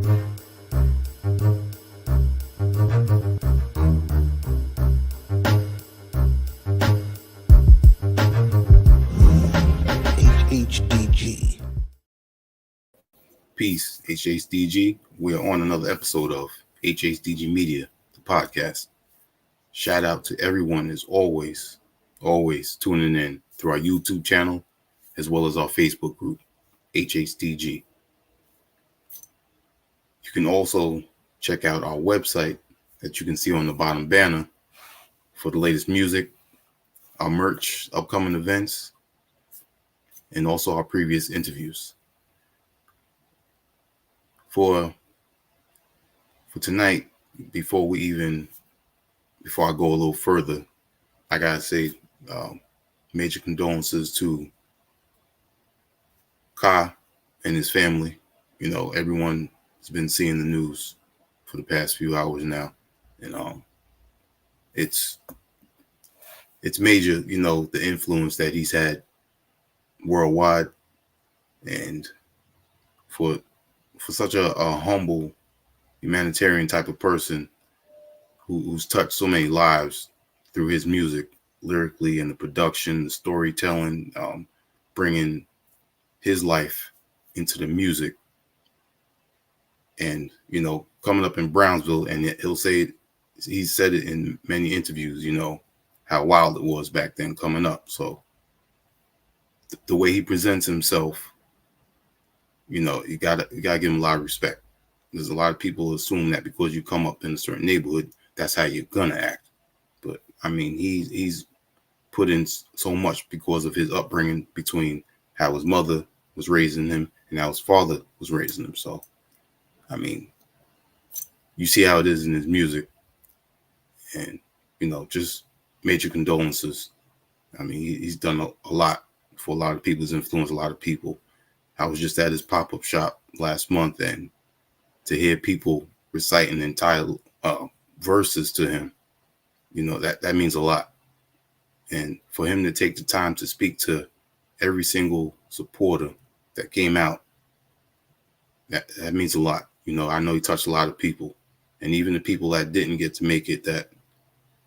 HHDG. Peace, HHDG. We're on another episode of HHDG Media, the podcast. Shout out to everyone as always tuning in through our YouTube channel as well as our Facebook group, HHDG. You can also check out our website that you can see on the bottom banner for the latest music, our merch, upcoming events, and also our previous interviews. For tonight, before I go a little further, I gotta say major condolences to Ka and his family. You know, everyone has been seeing the news for the past few hours now, and it's major. You know, the influence that he's had worldwide, and for such a humble humanitarian type of person who's touched so many lives through his music, lyrically, and the production, the storytelling, bringing his life into the music. And, you know, coming up in Brownsville, and he said it in many interviews, you know, how wild it was back then coming up. So the way he presents himself, you know, you gotta give him a lot of respect. There's a lot of people assume that because you come up in a certain neighborhood, that's how you're gonna act. But I mean, he's put in so much because of his upbringing, between how his mother was raising him and how his father was raising him. So, I mean, you see how it is in his music, and, you know, just major condolences. I mean, he's done a lot for a lot of people. He's influenced a lot of people. I was just at his pop-up shop last month, and to hear people reciting entire verses to him, you know, that means a lot. And for him to take the time to speak to every single supporter that came out, that means a lot. You know, I know he touched a lot of people, and even the people that didn't get to make it, that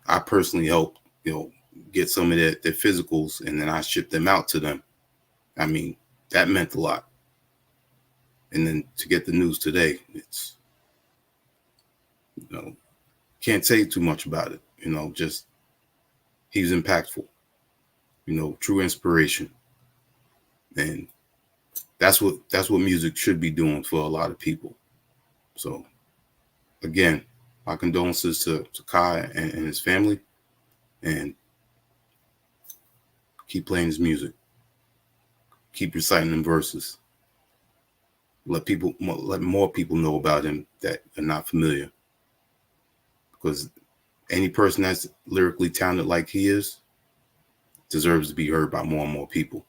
I personally helped, you know, get some of their physicals, and then I shipped them out to them. I mean, that meant a lot. And then to get the news today, it's, you know, can't say too much about it. You know, just he was impactful, you know, true inspiration. And that's what music should be doing for a lot of people. So again, my condolences to Kai and his family, and keep playing his music. Keep reciting them verses. Let more people know about him that are not familiar. Because any person that's lyrically talented like he is deserves to be heard by more and more people.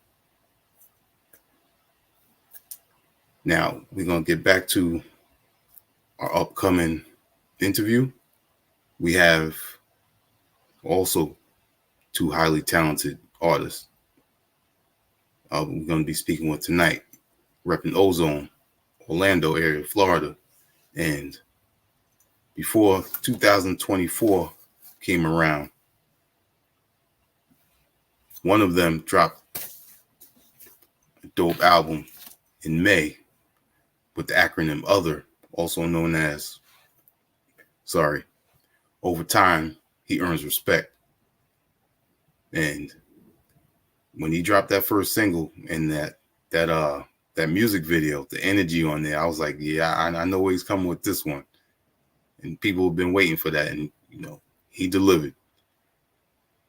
Now, we're going to get back to our upcoming interview. We have also two highly talented artists we're going to be speaking with tonight, repping Ozone, Orlando area, Florida. And before 2024 came around, one of them dropped a dope album in May with the acronym OTHER, also known as, over time, he earns respect. And when he dropped that first single and that music video, the energy on there, I was like, yeah, I know where he's coming with this one. And people have been waiting for that. And, you know, he delivered.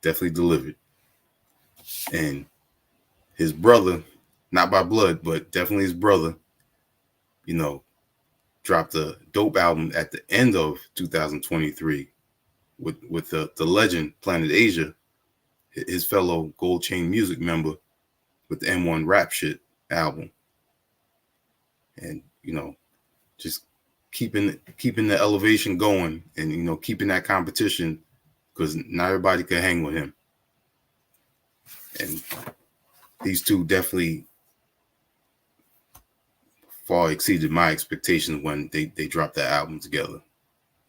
Definitely delivered. And his brother, not by blood, but definitely his brother, you know, dropped a dope album at the end of 2023 with the legend Planet Asia, his fellow Gold Chain Music member, with the M1 Rap Shit album. And, you know, just keeping the elevation going, and, you know, keeping that competition, because not everybody can hang with him. And these two definitely far exceeded my expectations when they dropped that album together.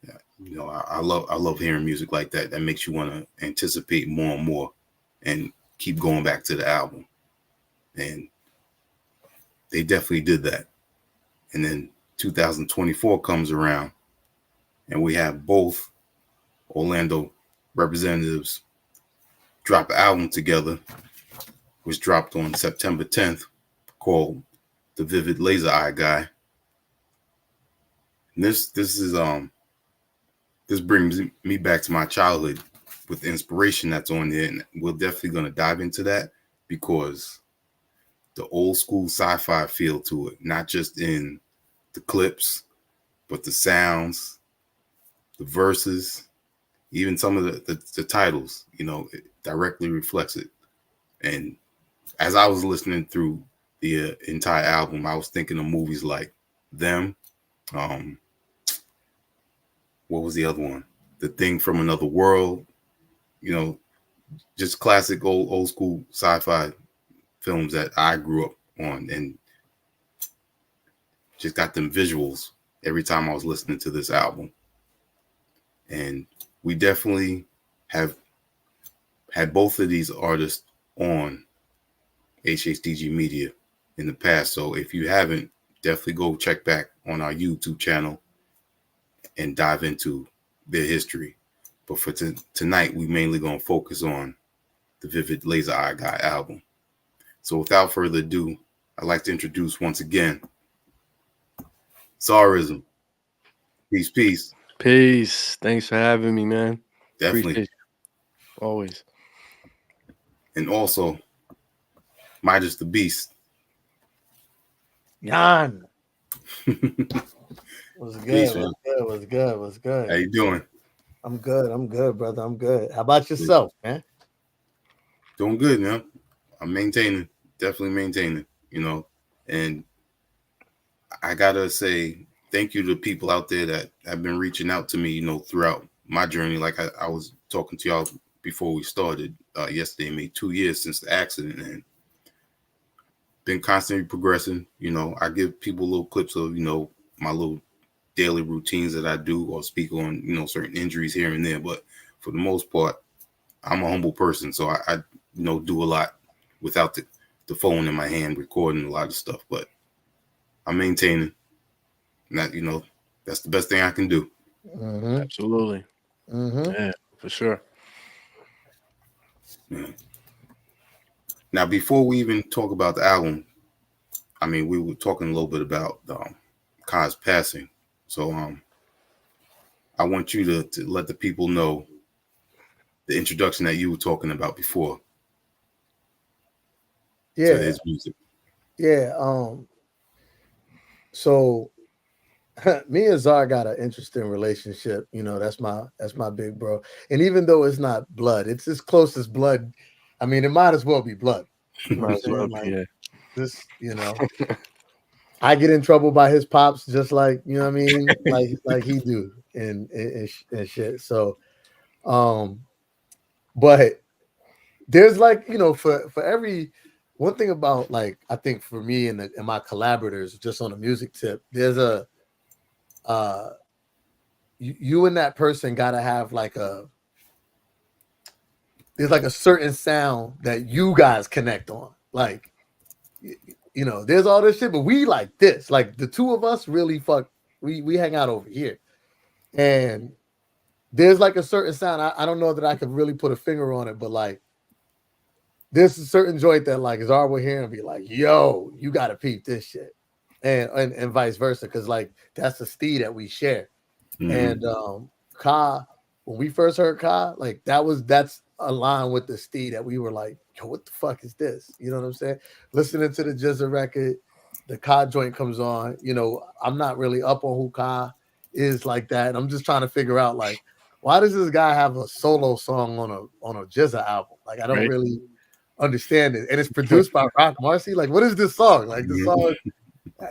Yeah, you know, I love hearing music like that. That makes you want to anticipate more and more, and keep going back to the album. And they definitely did that. And then 2024 comes around, and we have both Orlando representatives drop an album together, which dropped on September 10th, called "The Vivid Laser Eye Guy." And this brings me back to my childhood with the inspiration that's on there, and we're definitely going to dive into that because the old school sci-fi feel to it, not just in the clips, but the sounds, the verses, even some of the titles, you know, it directly reflects it. And as I was listening through the entire album, I was thinking of movies like Them. What was the other one? The Thing from Another World. You know, just classic old school sci-fi films that I grew up on, and just got them visuals every time I was listening to this album. And we definitely have had both of these artists on HHDG Media in the past. So if you haven't, definitely go check back on our YouTube channel and dive into their history. But for tonight, we mainly going to focus on the Vivid Laser Eye Guy album. So without further ado, I'd like to introduce once again TzariZM. Peace, peace. Peace. Thanks for having me, man. Definitely. Appreciate you. Always. And also, MidaZ the Beast. Jan. What's good? Peace, What's good? What's good? What's good? How you doing? I'm good, brother. I'm good. How about yourself, man? Doing good, man. I'm maintaining, definitely maintaining, you know. And I gotta say thank you to people out there that have been reaching out to me, you know, throughout my journey. Like I was talking to y'all before we started yesterday, made 2 years since the accident, and been constantly progressing. You know, I give people little clips of, you know, my little daily routines that I do, or speak on, you know, certain injuries here and there. But for the most part, I'm a humble person, so I you know, do a lot without the phone in my hand, recording a lot of stuff. But I'm maintaining. That, you know, that's the best thing I can do. Mm-hmm. Absolutely. Mm-hmm. Yeah, for sure. Yeah. Now, before we even talk about the album, I mean, we were talking a little bit about Kai's passing. So I want you to let the people know the introduction that you were talking about before to his music. Yeah. So me and Czar got an interesting relationship. You know, that's my big bro. And even though it's not blood, it's as close as blood. I mean, it might as well be blood. You know Might as well like, be, yeah. this, you know. I get in trouble by his pops, just like, you know what I mean, like he do and shit. So, but there's like, you know, for every one thing about, like, I think for me and my collaborators, just on a music tip, there's a you and that person gotta have like there's like a certain sound that you guys connect on, like. You know, there's all this shit, but we like this. Like the two of us really we hang out over here. And there's like a certain sound. I don't know that I could really put a finger on it, but like there's a certain joint that like Czar will hear and be like, yo, you gotta peep this shit. And vice versa. Cause like that's the steed that we share. Mm-hmm. And Ka, when we first heard Ka, like that's aligned with the steed that we were like, yo, what the fuck is this? You know what I'm saying? Listening to the Jizza record, the Ka joint comes on. You know, I'm not really up on who Ka is like that. I'm just trying to figure out, like, why does this guy have a solo song on a Jizza album? Like, I don't really understand it. And it's produced by Rock Marcy. Like, what is this song? Like, the song,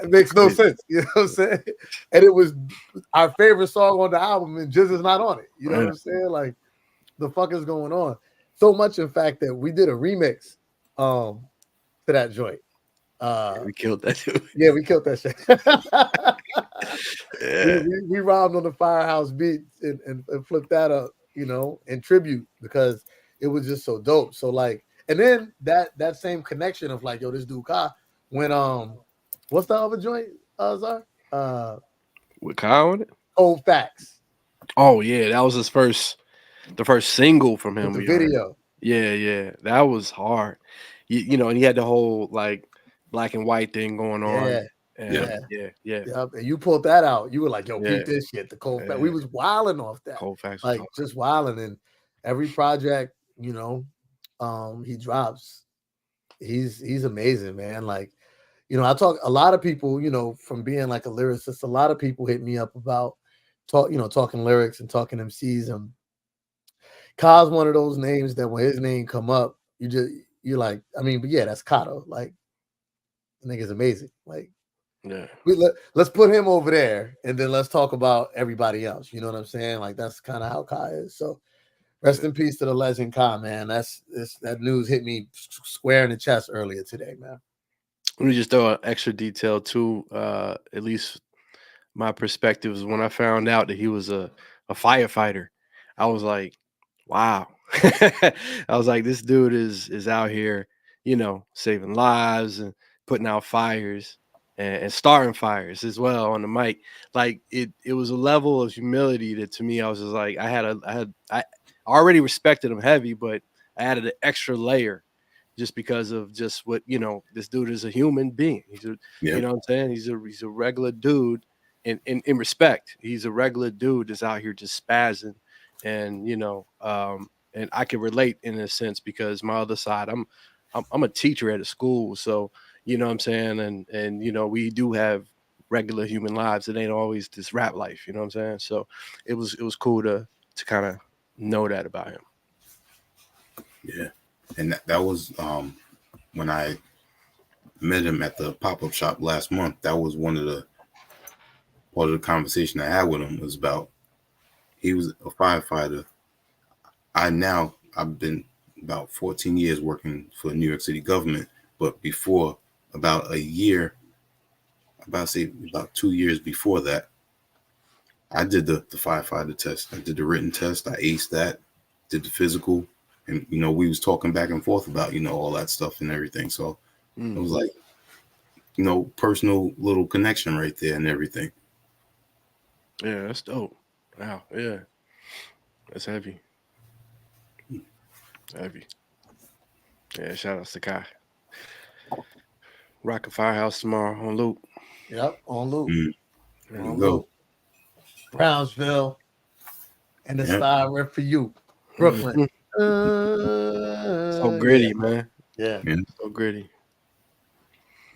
it makes no sense. You know what I'm saying? And it was our favorite song on the album, and Jizza's not on it. You know what I'm saying? Like, the fuck is going on? So much, in fact, that we did a remix to that joint. We killed that dude. Yeah, we killed that shit. Yeah. we rhymed on the Firehouse beat and flipped that up, you know, in tribute because it was just so dope. So like, and then that same connection of like, yo, this dude Kai, when what's the other joint, Zar? With Kyle on it? Old Facts Oh yeah, that was the first single from him. with the We heard. video. Yeah, that was hard. You know, and he had the whole like black and white thing going on. Yeah. And Yeah. yeah. Yep. And you pulled that out. You were like, yo, Yeah. peep this shit. The cold fact. Yeah. We was wilding off that. Cold Facts was Like hard. just wilding. And every project, you know, he drops. He's amazing, man. Like, you know, I talk a lot of people, you know, from being like a lyricist, a lot of people hit me up about talking lyrics and talking MCs. And Ka's one of those names that when his name come up, you're like, I mean, but yeah, that's Kato. Like, the nigga's amazing. Like, Yeah. let's put him over there and then let's talk about everybody else. You know what I'm saying? Like, that's kind of how Kai is. So rest in peace to the legend Kai, man. That news hit me square in the chest earlier today, man. Let me just throw an extra detail too. At least my perspective is when I found out that he was a firefighter, I was like, wow. I was like, this dude is out here, you know, saving lives and putting out fires and starting fires as well on the mic. Like it was a level of humility that to me I was just like, I already respected him heavy, but I added an extra layer just because of just what, you know, this dude is a human being. You know what I'm saying? He's a regular dude in respect. He's a regular dude that's out here just spazzing. And, you know, and I can relate in a sense because my other side, I'm a teacher at a school. So, you know what I'm saying? And, you know, we do have regular human lives. It ain't always this rap life, you know what I'm saying? So it was cool to kind of know that about him. Yeah. And that was when I met him at the pop-up shop last month. That was one of the part of the conversation I had with him was about he was a firefighter. I've been about 14 years working for the New York City government, but before about 2 years before that, I did the firefighter test. I did the written test. I aced that, did the physical. And, you know, we was talking back and forth about, you know, all that stuff and everything. So it was like, you know, personal little connection right there and everything. Yeah, that's dope. Wow. Yeah. That's heavy. Heavy. Yeah, shout out to Kai. Rockin' Firehouse tomorrow on loop. Yep, on loop. There you go. Brownsville and the style rep for you. Brooklyn. So gritty, man. Yeah. So gritty.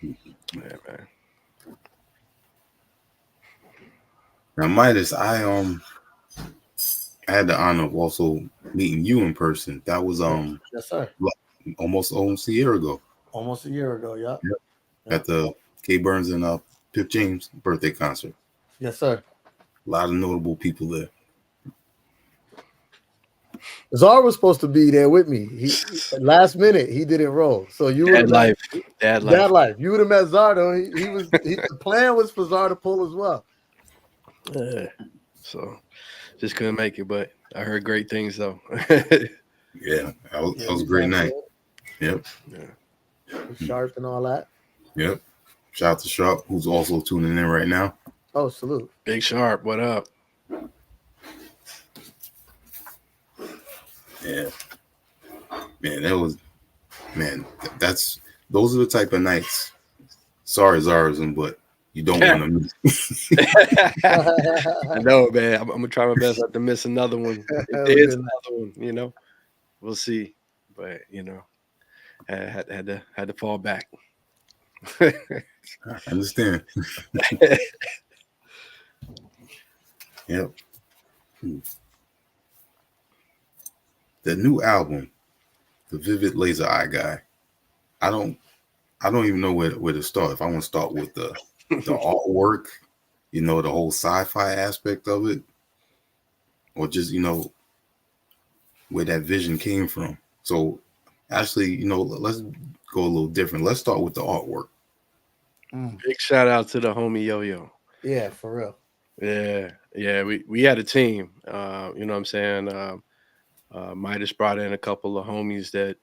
Yeah, man. Now, MidaZ, I had the honor of also meeting you in person. That was yes, sir. Almost a year ago. Almost a year ago, yeah. Yep. At the K Burns and Pip James birthday concert. Yes, sir. A lot of notable people there. Zar was supposed to be there with me. He last minute he didn't roll. So you would have Dad life. You would have met Zar though. The plan was for Zar to pull as well. So just couldn't make it, but I heard great things though. Yeah, that was a great night. Yep. Yeah. Sharp and all that. Yep. Shout out to Sharp, who's also tuning in right now. Oh, salute. Big Sharp, what up? Yeah. Man, those are the type of nights. Sorry, TzariZM, but you don't want to miss. I know, man. I'm gonna try my best not to miss another one. There's another one, you know. We'll see. But you know, I had to fall back. I understand. Yep. The new album, The Vivid Laser Eye Guy. I don't even know where to start. If I want to start with the artwork, you know, the whole sci-fi aspect of it, or just, you know, where that vision came from. So actually, you know, let's go a little different. Let's start with the artwork. Big shout out to the homie Yo-Yo. Yeah, for real. Yeah. We had a team. You know what I'm saying? MidaZ brought in a couple of homies that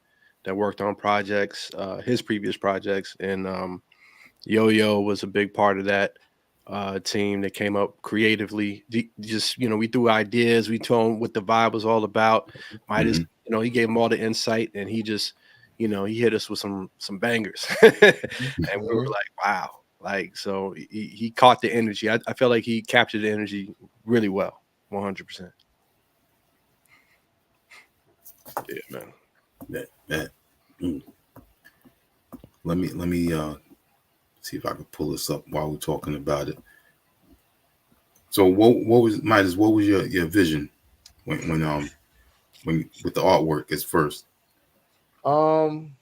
worked on projects, his previous projects, and Yo-Yo was a big part of that team that came up creatively. Just we threw ideas, we told him what the vibe was all about. MidaZ, Hmm. he gave him all the insight, and he just, he hit us with some bangers, and we were Mhm. like, wow. Like, so he caught the energy. I felt like he captured the energy really well, 100%. Yeah, man. That. Mm. Let me see if I can pull this up while we're talking about it. So what was Midas? What was your vision when with the artwork as first? Um,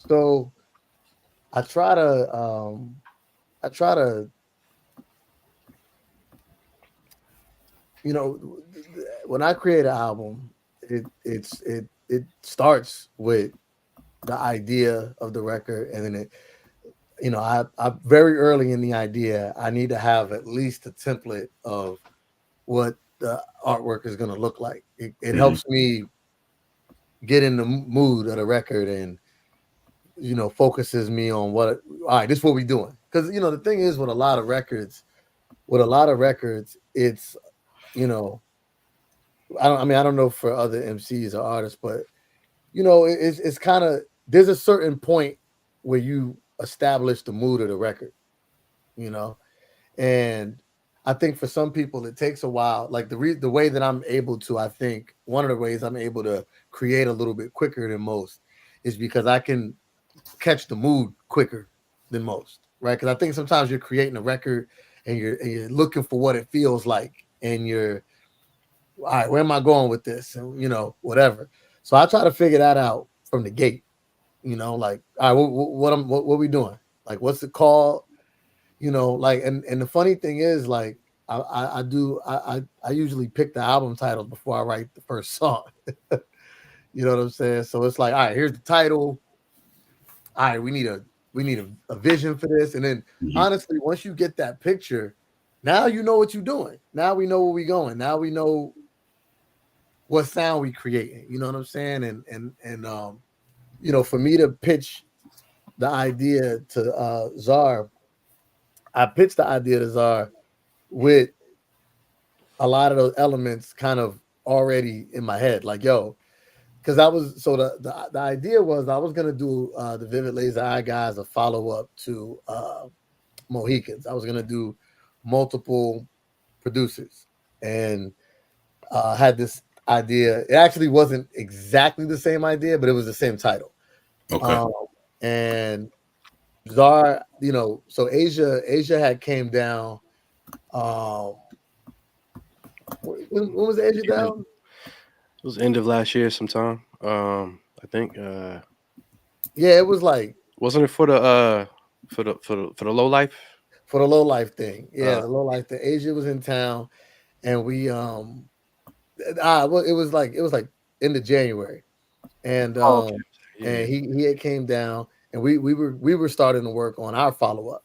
so I try to I try to when I create an album, it starts with the idea of the record, and then I very early in the idea, I need to have at least a template of what the artwork is going to look like. It Hmm. helps me get in the mood of the record, and focuses me on what. All right, this is what we doing. Because the thing is, with a lot of records, it's you know I don't know for other MCs or artists, but it's kind of, there's a certain point where you establish the mood of the record, you know, and I think for some people it takes a while. Like the way that I'm able to, I think one of the ways I'm able to create a little bit quicker than most is because I can catch the mood quicker than most, right? Because I think sometimes you're creating a record and you're looking for what it feels like, and you're, all right, where am I going with this, and whatever. So I try to figure that out from the gate. Like, all right, what we doing? Like, what's it called? Like, and the funny thing is, like, I usually pick the album titles before I write the first song. You know what I'm saying? So it's like, all right, here's the title. All right, we need a vision for this, and then Hmm. honestly, once you get that picture, now you know what you're doing. Now we know where we going. Now we know what sound we creating. You know what I'm saying? And for me to pitch the idea to Czar, I pitched the idea to Czar with a lot of those elements kind of already in my head. Like, yo, because I was, so the idea was I was gonna do the Vivid Laser Eye Guys a follow up to Mohicans. I was gonna do multiple producers, and had this idea. It actually wasn't exactly the same idea, but it was the same title. Okay. Um, and Czar, so Asia had came down. Um, when was Asia Yeah, it down? was end of last year sometime. I think Yeah, it was like wasn't it for the for the low life? for the low life thing. Yeah, Uh, the low life thing. Asia was in town, and we well, it was like end of January, and oh, okay. Yeah, and yeah. he had came down, and we were starting to work on our follow up.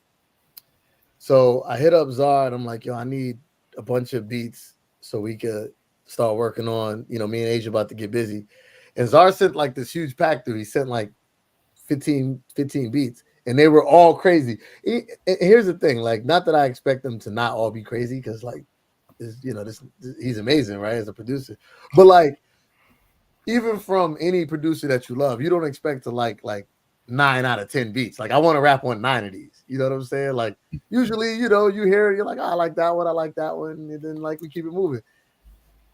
So I hit up Czar and I'm like, yo, I need a bunch of beats so we could start working on, me and Asia about to get busy. And Czar sent like this huge pack through. He sent like 15 beats, and they were all crazy. And here's the thing, like, not that I expect them to not all be crazy, because like this he's amazing, right? As a producer. But like, even from any producer that you love, you don't expect to like 9 out of 10 beats. Like, I want to rap on 9 of these. You know what I'm saying? Like, usually, you hear it, you're like, oh, I like that one, I like that one, and then like we keep it moving.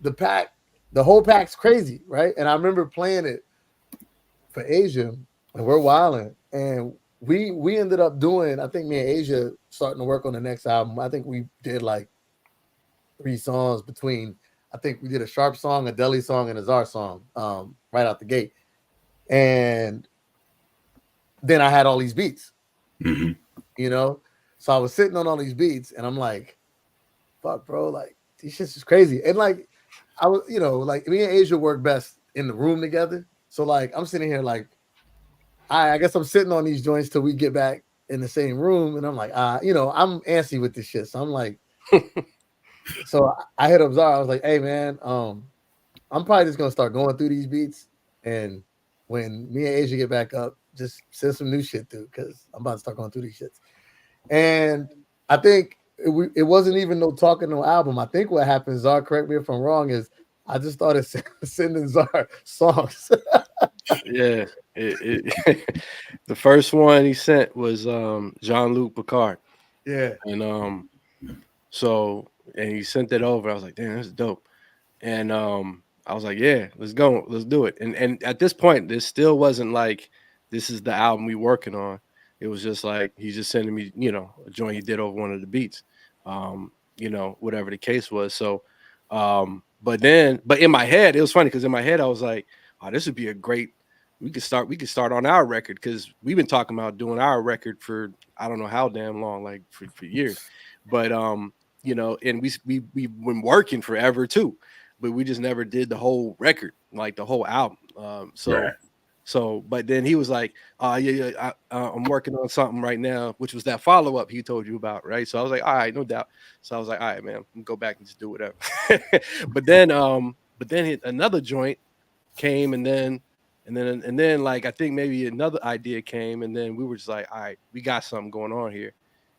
The pack, the whole pack's crazy, right? And I remember playing it for Asia, and we're wilding, and we ended up doing. I think me and Asia starting to work on the next album. I think we did like 3 songs between. I think we did a Sharp song, a Deli song, and a Czar song, right out the gate. And then I had all these beats, Hmm. you know. So I was sitting on all these beats, and I'm like, "Fuck, bro! Like, these shits is crazy." And like, I was, like, me and Asia work best in the room together. So like, I'm sitting here like, I guess I'm sitting on these joints till we get back in the same room, and I'm like, I'm antsy with this shit, so I'm like, so I hit up Zara. I was like, hey man, I'm probably just gonna start going through these beats, and when me and Asia get back up, just send some new shit through because I'm about to start going through these shits. And I think it wasn't even no talking no album. I think what happened, Zara, correct me if I'm wrong, is I just started sending Zara songs. Yeah, the first one he sent was Jean-Luc Picard, Yeah, and so and he sent it over. I was like, damn, that's dope. And I was like, yeah, let's go, let's do it. And at this point, this still wasn't like this is the album we working on. It was just like he's just sending me, a joint he did over one of the beats, whatever the case was. So, but in my head, it was funny because in my head I was like, oh, this would be a great. We could start on our record because we've been talking about doing our record for I don't know how damn long, like for years, but and we've been working forever too, but we just never did the whole record, like the whole album. Right. But then he was like, I'm working on something right now, which was that follow up he told you about, right? So I was like, all right, no doubt. So I was like, all right, man, I'm gonna go back and just do whatever. but then another joint came, and then like I think maybe another idea came, and then we were just like, all right, we got something going on here.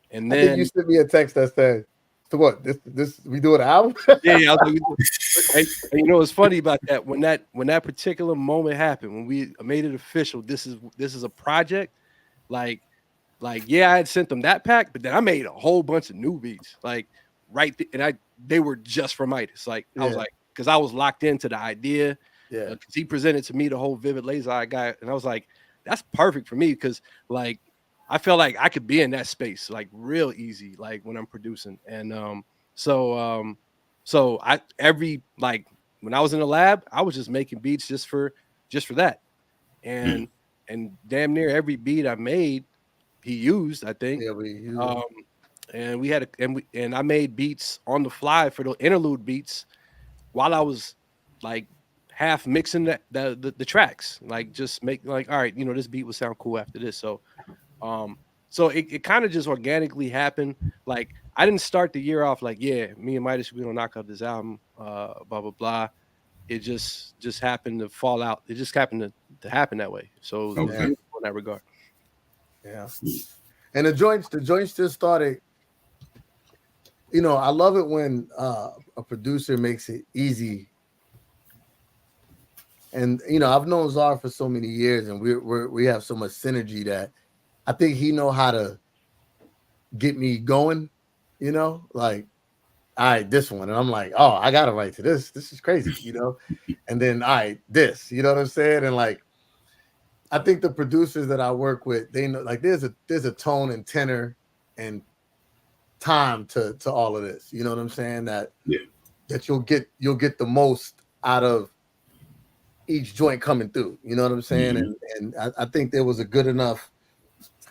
And I think then you sent me a text that said, "So what? This we do an album?" I was like, and what's funny about that when that particular moment happened, when we made it official, this is a project. Like yeah, I had sent them that pack, but then I made a whole bunch of new beats, like and they were just for MidaZ. Like I was like, because I was locked into the idea. Yeah, Because he presented to me the whole Vivid Laser Eye guy, and I was like, that's perfect for me because like I felt like I could be in that space like real easy, like when I'm producing. And so I like when I was in the lab, I was just making beats just for that. And damn near every beat I made, he used, I think. yeah, we used And we had and I made beats on the fly for the interlude beats while I was like half mixing the tracks, like just make like, all right, this beat would sound cool after this. So it kind of just organically happened. Like I didn't start the year off like, yeah, me and MidaZ, we gonna knock out this album, blah blah blah. It just happened to fall out. It just happened to happen that way. So it was beautiful in that regard. Yeah. And the joints just started. I love it when a producer makes it easy. And I've known Zara for so many years, and we have so much synergy that I think he know how to get me going. Like, all right, this one, and I'm like, oh, I gotta write to this. This is crazy, And then, all right, this, you know what I'm saying? And like, I think the producers that I work with, they know, like, there's a tone and tenor and time to all of this. You know what I'm saying? That you'll get the most out of each joint coming through. You know what I'm saying? And I think there was a good enough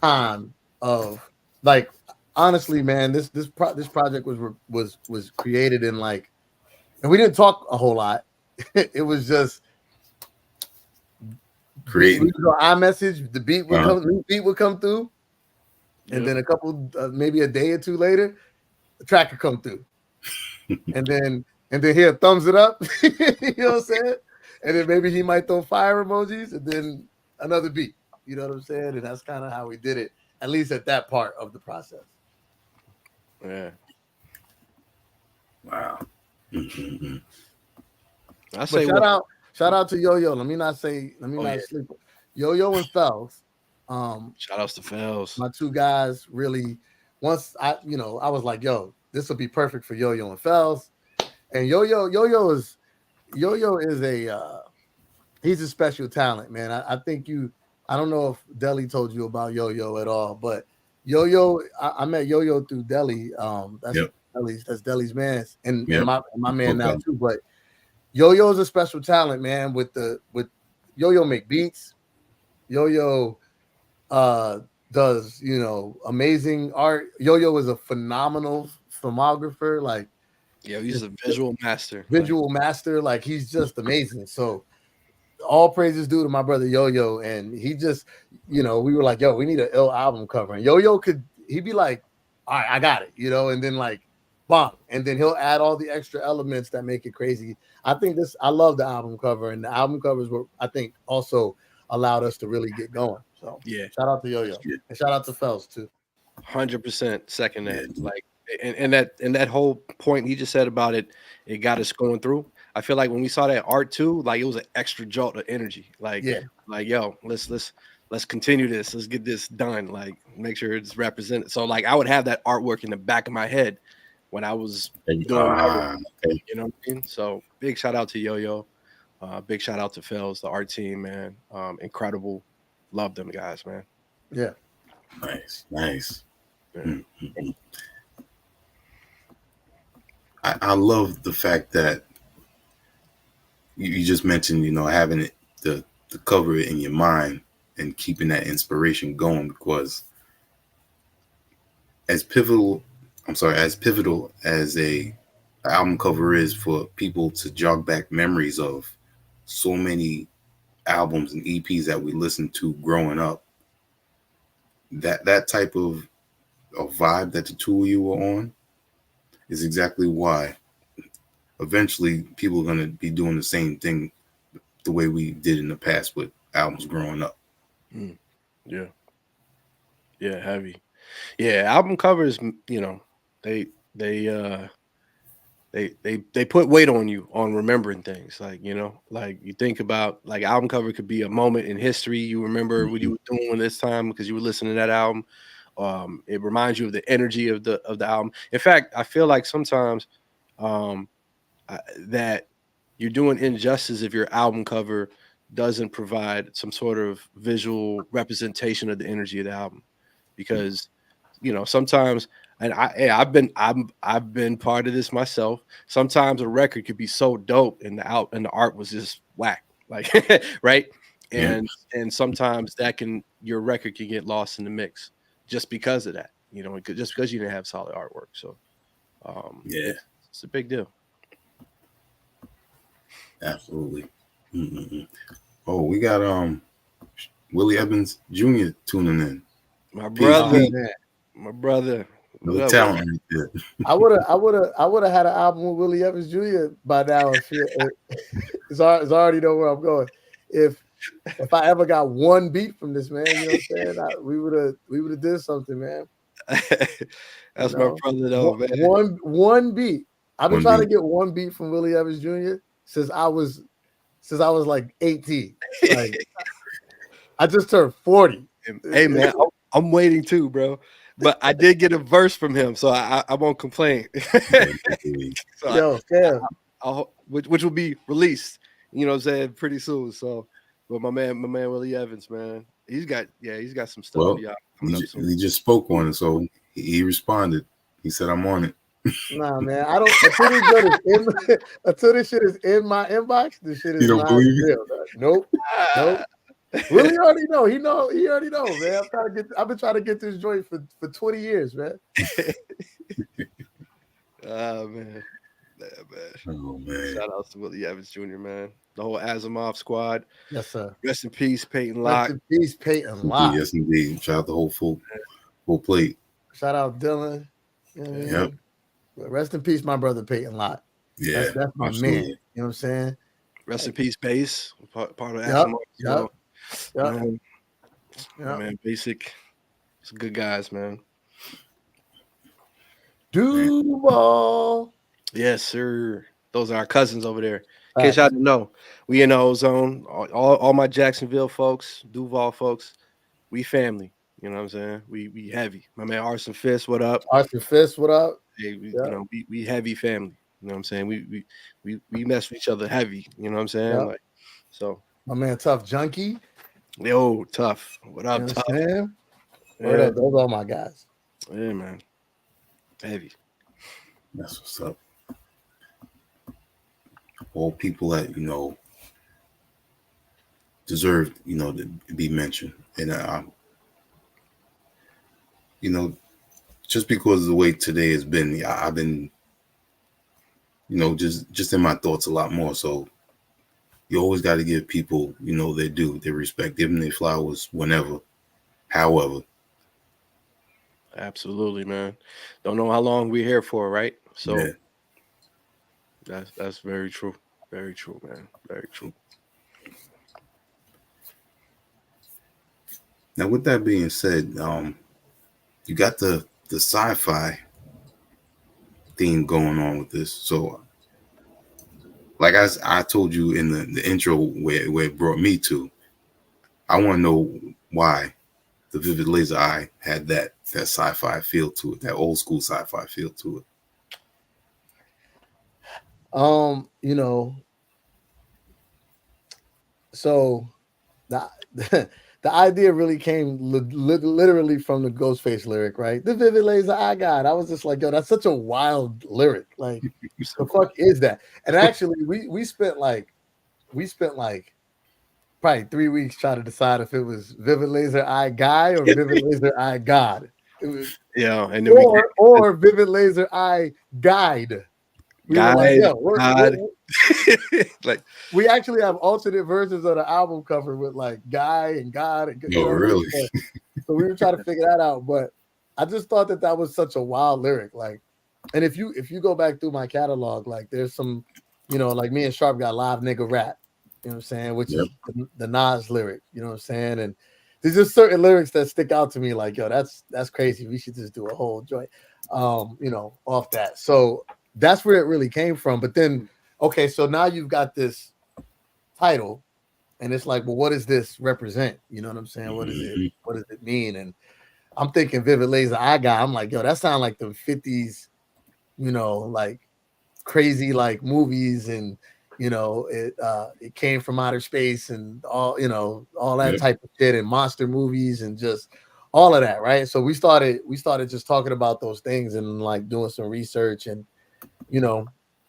time of like, honestly, man, this project was created in like, and we didn't talk a whole lot. It was just creating iMessage. The beat would come through, and then a couple, maybe a day or two later, the track would come through, and then he'll thumbs it up. You know what I'm saying? And then maybe he might throw fire emojis, and then another beat. You know what I'm saying? And that's kind of how we did it, at least at that part of the process. Yeah. Wow. I say shout out to Yo-Yo. Let me not sleep. Yo-Yo and Fells. Shout outs to Fells. My two guys really. Once I was like, yo, this will be perfect for Yo-Yo and Fells. And Yo-Yo is he's a special talent, man. I think I don't know if Deli told you about Yo-Yo at all, but Yo-Yo, I met Yo-Yo through Deli. That's Deli's man, and my man now too. But Yo-Yo is a special talent, man. With Yo-Yo make beats. Yo-Yo does amazing art. Yo-Yo is a phenomenal filmographer. Like, yeah, he's a visual master. Visual master. Like, he's just amazing. So all praises due to my brother Yo-Yo, and he just, we were like, yo, we need an ill album cover, and Yo-Yo he'd be like, all right, I got it, and then like, bang, and then he'll add all the extra elements that make it crazy. I love the album cover, and the album covers were, I think, also allowed us to really get going. So Yeah, shout out to Yo-Yo, and shout out to Phelps too. 100% second that. Like, and that whole point he just said about it got us going through. I feel like when we saw that art too, like it was an extra jolt of energy. Like, like yo, let's continue this. Let's get this done. Like, make sure it's represented. So like, I would have that artwork in the back of my head when I was doing, you know what I mean? So big shout out to Yo-Yo, big shout out to Phils, the art team, man. Incredible, love them guys, man. Yeah, nice. Mm-hmm. I love the fact that you just mentioned, having it the cover it in your mind and keeping that inspiration going, because as pivotal as a album cover is for people to jog back memories of so many albums and EPs that we listened to growing up, that type of vibe that the two of you were on is exactly why eventually people are going to be doing the same thing the way we did in the past with albums growing up. Yeah, heavy. Yeah, album covers, they put weight on you on remembering things. Like, like you think about, like, album cover could be a moment in history. You remember what you were doing this time because you were listening to that album. It reminds you of the energy of the album. In fact, I feel like sometimes that you're doing injustice if your album cover doesn't provide some sort of visual representation of the energy of the album, because sometimes, and I've been part of this myself. Sometimes a record could be so dope and the art was just whack, like right, and sometimes your record can get lost in the mix just because of that, just because you didn't have solid artwork. So it's a big deal. Absolutely. Mm-hmm. Oh, we got Willie Evans Jr. tuning in. My brother. No talent. I would have had an album with Willie Evans Jr. by now. It's already know where I'm going. If I ever got one beat from this man, you know what I'm saying? We would have did something, man. That's my brother, though, man. One beat. I've been trying to get one beat from Willie Evans Jr. since I was like 18. Like, I just turned 40. Hey man, I'm waiting too, bro. But I did get a verse from him, so I won't complain. So which will be released, pretty soon. So, but my man Willie Evans, man, he's got some stuff. Well, he just spoke on it, so he responded. He said, "I'm on it." Nah, man, I don't. Until this shit is in my inbox, this shit is not real. Nope. Willie already know. He already know, man. I've been trying to get this joint for 20 years, man. Man. Oh man. Shout out to Willie Evans Jr., man. The whole Asimov squad. Yes, sir. Rest in peace, Peyton Locke. Rest in peace, Peyton Locke. Yes, indeed. Shout out the whole plate. Shout out Dylan. Yep. Rest in peace, my brother Peyton Locke. Yeah, that's my absolutely. man. You know what I'm saying? Rest in peace, Bass. Part of Asimov. Man, Basic. Some good guys, man. Duval. Yes, sir. Those are our cousins over there. In case y'all didn't know, we in the ozone. All my Jacksonville folks, Duval folks, we family. You know what I'm saying? We heavy. My man Arson Fist, what up? Arson Fist, what up? Hey, we heavy family. You know what I'm saying? We mess with each other heavy. You know what I'm saying? Yep. Like, so my man Tough Junkie. Yo, Tough. What up, Tough? Yeah. Those are all my guys. Yeah, man. Heavy. That's what's up. All people that deserve to be mentioned, and just because of the way today has been, I've been just in my thoughts a lot more. So you always got to give people, you know, their due, their respect, give them their flowers whenever, however. Absolutely, man. Don't know how long we're here for, right? Yeah. So that's very true. Very true, man. Very true. Now, with that being said, you got the sci-fi theme going on with this. So, like I told you in the intro where it brought me to, I want to know why the Vivid Laser Eye had that sci-fi feel to it, that old school sci-fi feel to it. You know, so the the idea really came literally from the Ghostface lyric, right? The vivid laser I got. I was just like, yo, that's such a wild lyric. Like, the fuck is that? And actually, we spent like probably 3 weeks trying to decide if it was Vivid Laser Eye Guy or Vivid Laser Eye God. It was, Yeah, and then we or Vivid Laser Eye Guide. We were like, guide, yo, God. Like, we actually have alternate versions of the album cover with like Guy and God. And, No, really. So we were trying to figure that out. But I just thought that was such a wild lyric. Like, and if you go back through my catalog, like there's some, like me and Sharp got Live Nigga Rap, you know what I'm saying, which is the Nas lyric, you know what I'm saying? And there's just certain lyrics that stick out to me like, yo, that's crazy. We should just do a whole joint, off that. So that's where it really came from. But then, okay, so now you've got this title, and it's like, well, what does this represent? You know what I'm saying? What does it mean? And I'm thinking Vivid Laser I got. I'm like, yo, that sounds like the 50s, like crazy like movies, and it came from outer space and all that type of shit, and monster movies and just all of that, right? So we started just talking about those things and like doing some research, and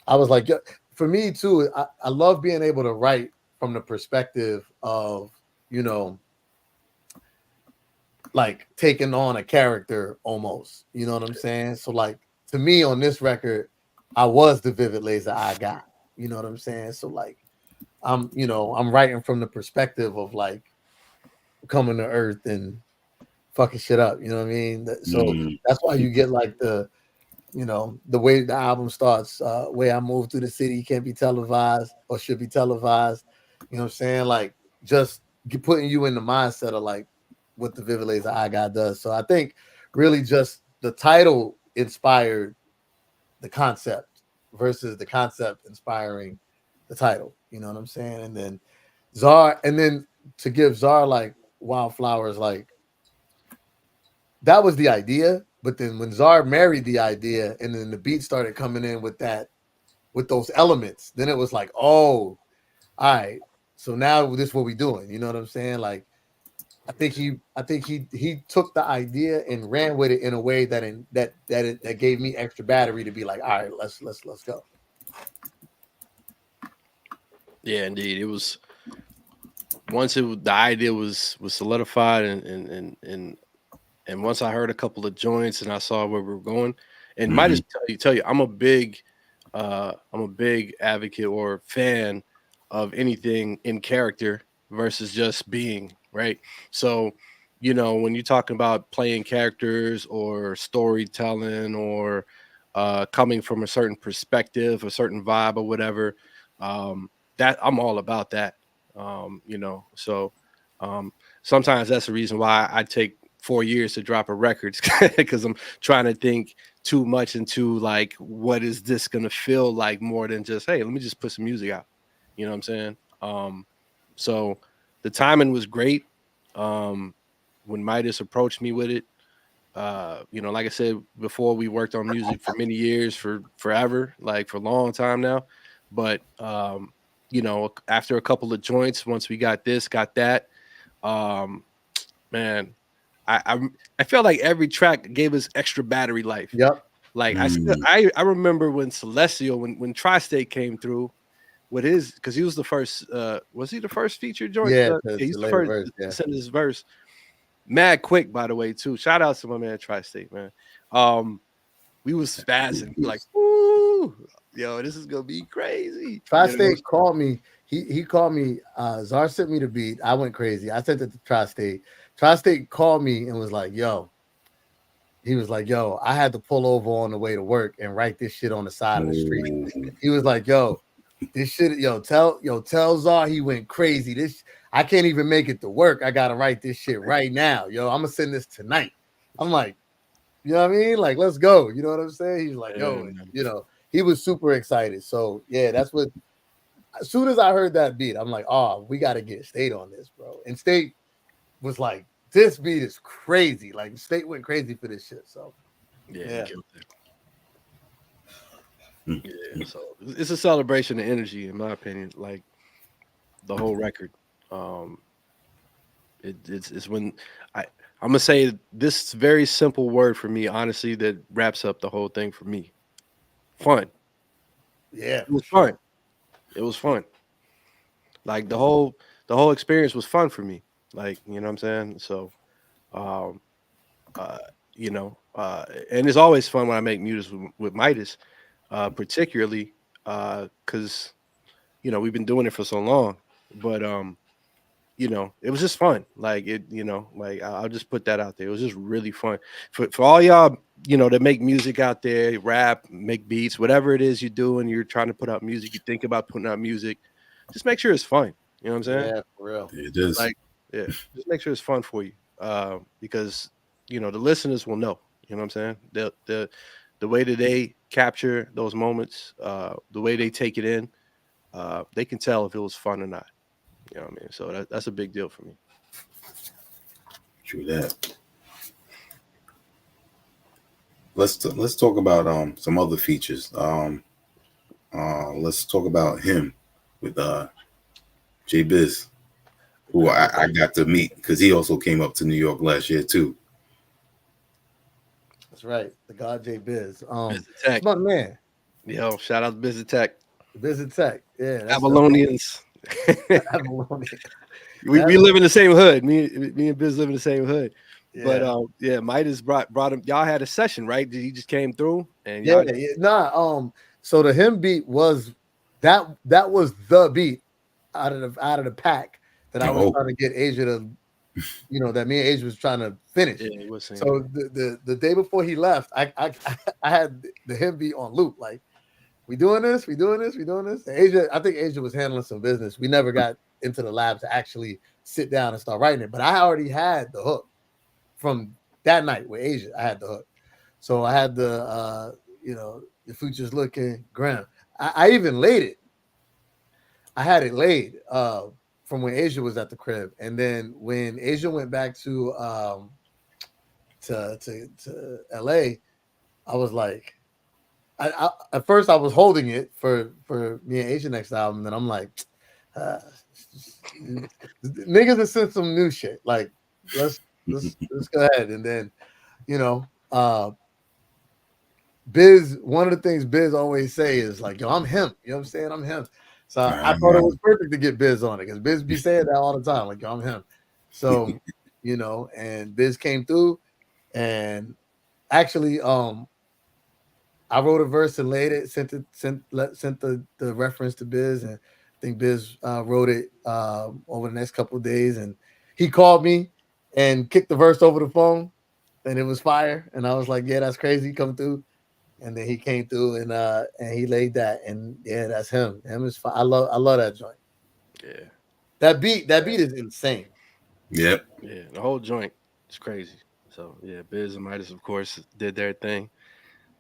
I was like, for me too, I love being able to write from the perspective of like taking on a character almost, you know what I'm saying? So like, to me on this record, I was the Vivid Laser I got, you know what I'm saying? So like, I'm writing from the perspective of like coming to Earth and fucking shit up, you know what I mean? So that's why you get like the way the album starts, way I move through the city can't be televised or should be televised, you know what I'm saying? Like, just putting you in the mindset of like what the Vivid Laser I got does. So I think really just the title inspired the concept versus the concept inspiring the title. You know what I'm saying? And then to give Czar like Wildflowers, like that was the idea. But then when Czar married the idea, and then the beat started coming in with those elements, then it was like, oh, all right. So now this is what we doing. You know what I'm saying? Like, I think he took the idea and ran with it in a way that gave me extra battery to be like, all right, let's go. yeah, indeed. It was once the idea was solidified, and once I heard a couple of joints and I saw where we were going, and might just tell you, I'm a big advocate or fan of anything in character versus just being, right? So, when you're talking about playing characters or storytelling or coming from a certain perspective, a certain vibe or whatever, that I'm all about that. So sometimes that's the reason why I take 4 years to drop a record, because I'm trying to think too much into like, what is this gonna feel like, more than just, hey, let me just put some music out. You know what I'm saying? So the timing was great. When MidaZ approached me with it, like I said before, we worked on music for many years, for forever, like for a long time now. But after a couple of joints, once we got that, man, I felt like every track gave us extra battery life. Yep. Like I remember when Celestial, when Tri-State came through with his, because he was the first. Was he the first feature joint? Yeah, He's the first to send his verse. Mad quick, by the way, too. Shout out to my man Tri-State, man. We was spazzing like, ooh, yo, this is gonna be crazy. Tri-State called me. He called me. Czar sent me the beat. I went crazy. I sent it to Tri-State. Tri-State called me and was like, "Yo." He was like, "Yo, I had to pull over on the way to work and write this shit on the side of the street." He was like, "Yo, this shit, tell Czar he went crazy. This I can't even make it to work. I gotta write this shit right now. Yo, I'm gonna send this tonight." I'm like, you know what I mean? Like, let's go. You know what I'm saying? He's like, yo, he was super excited. So yeah, that's what. As soon as I heard that beat, I'm like, oh, we got to get State on this, bro. And State was like, this beat is crazy. Like State went crazy for this shit. So yeah. Yeah, so it's a celebration of energy, in my opinion. Like the whole record. It's when I'm gonna say this very simple word for me, honestly, that wraps up the whole thing for me. Fun. Yeah, It was fun. It was fun. Like the whole experience was fun for me. Like, you know what I'm saying? So um uh and it's always fun when I make music with MidaZ, particularly because we've been doing it for so long. But it was just fun. Like like I'll just put that out there. It was just really fun for all y'all, that make music out there, rap, make beats, whatever it is you do, and you're trying to put out music. You think about putting out music. Just make sure it's fun. You know what I'm saying? yeah, for real. It is. Like, yeah, just make sure it's fun for you, because the listeners will know. You know what I'm saying? The way that they capture those moments, the way they take it in, they can tell if it was fun or not. You know what I mean? So that's a big deal for me. True that. Let's talk about some other features. Let's talk about him with J Biz, who I got to meet because he also came up to New York last year too. That's right. The God J Biz. Biz Tech. My man. Yo, shout out to Biz Tech. Biz Tech. Yeah. That's Babylonians. Babylonian. we live in the same hood. Me and Biz live in the same hood. Yeah. But MidaZ brought him. Y'all had a session, right? He just came through and So the him beat was that was the beat out of the pack that I was trying to get Asia to, that me and Asia was trying to finish. Yeah, he was saying so the day before he left, I had the him beat on loop. Like, we doing this. And Asia, I think Asia was handling some business. We never got into the lab to actually sit down and start writing it. But I already had the hook from that night with Asia. I had the hook. So I had the the future's looking grim. I even laid it. I had it laid from when Asia was at the crib. And then when Asia went back to LA, I was like, I at first I was holding it for me and Asia next album, and then I'm like, niggas have sent some new shit. Like, let's go ahead. And then, Biz, one of the things Biz always say is like, yo, I'm him. You know what I'm saying? I'm him. So I thought it was perfect to get Biz on it because Biz be saying that all the time. Like, yo, I'm him. So, and Biz came through, and actually, I wrote a verse and laid it, sent the reference to Biz, and I think Biz wrote it over the next couple of days. And he called me and kicked the verse over the phone, and it was fire. And I was like, yeah, that's crazy. Come through. And then he came through and he laid that, and yeah, that's him. Him is fine. I love that joint. Yeah, that beat is insane. Yep. Yeah, the whole joint is crazy. So yeah, Biz and MidaZ, of course, did their thing.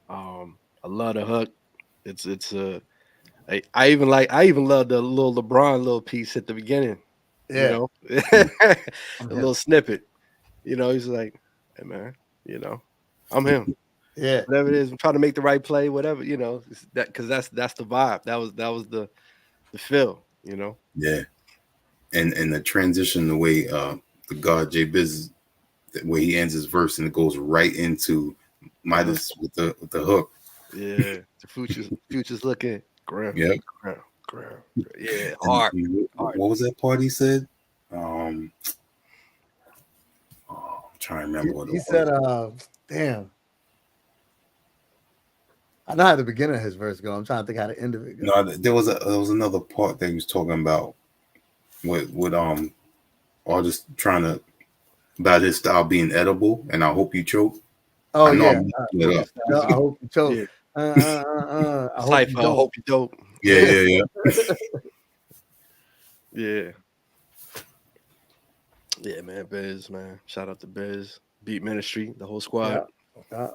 I love the hook. I even love the little LeBron little piece at the beginning. Yeah. A little snippet. He's like, hey man, I'm him. Yeah. Whatever it is, I'm trying to make the right play, whatever, that because that's the vibe. That was the feel, Yeah. And the transition, the way the God J Biz, the way he ends his verse and it goes right into MidaZ with the hook. Yeah, the future's looking ground. Yep. Ground. Yeah, hard. What was that part he said? I'm trying to remember what he said. Damn. I know how the beginning of his verse go. I'm trying to think how the end of it goes. No, there was another part that he was talking about with artists trying to about his style being edible, and I hope you choke. Oh I know yeah, I'm messing it up. I hope you choke. Yeah. I hope you Cypher, I don't. hope you dope. Yeah. Yeah. Yeah, man. Biz, man. Shout out to Biz. Beat Ministry, the whole squad. Yeah.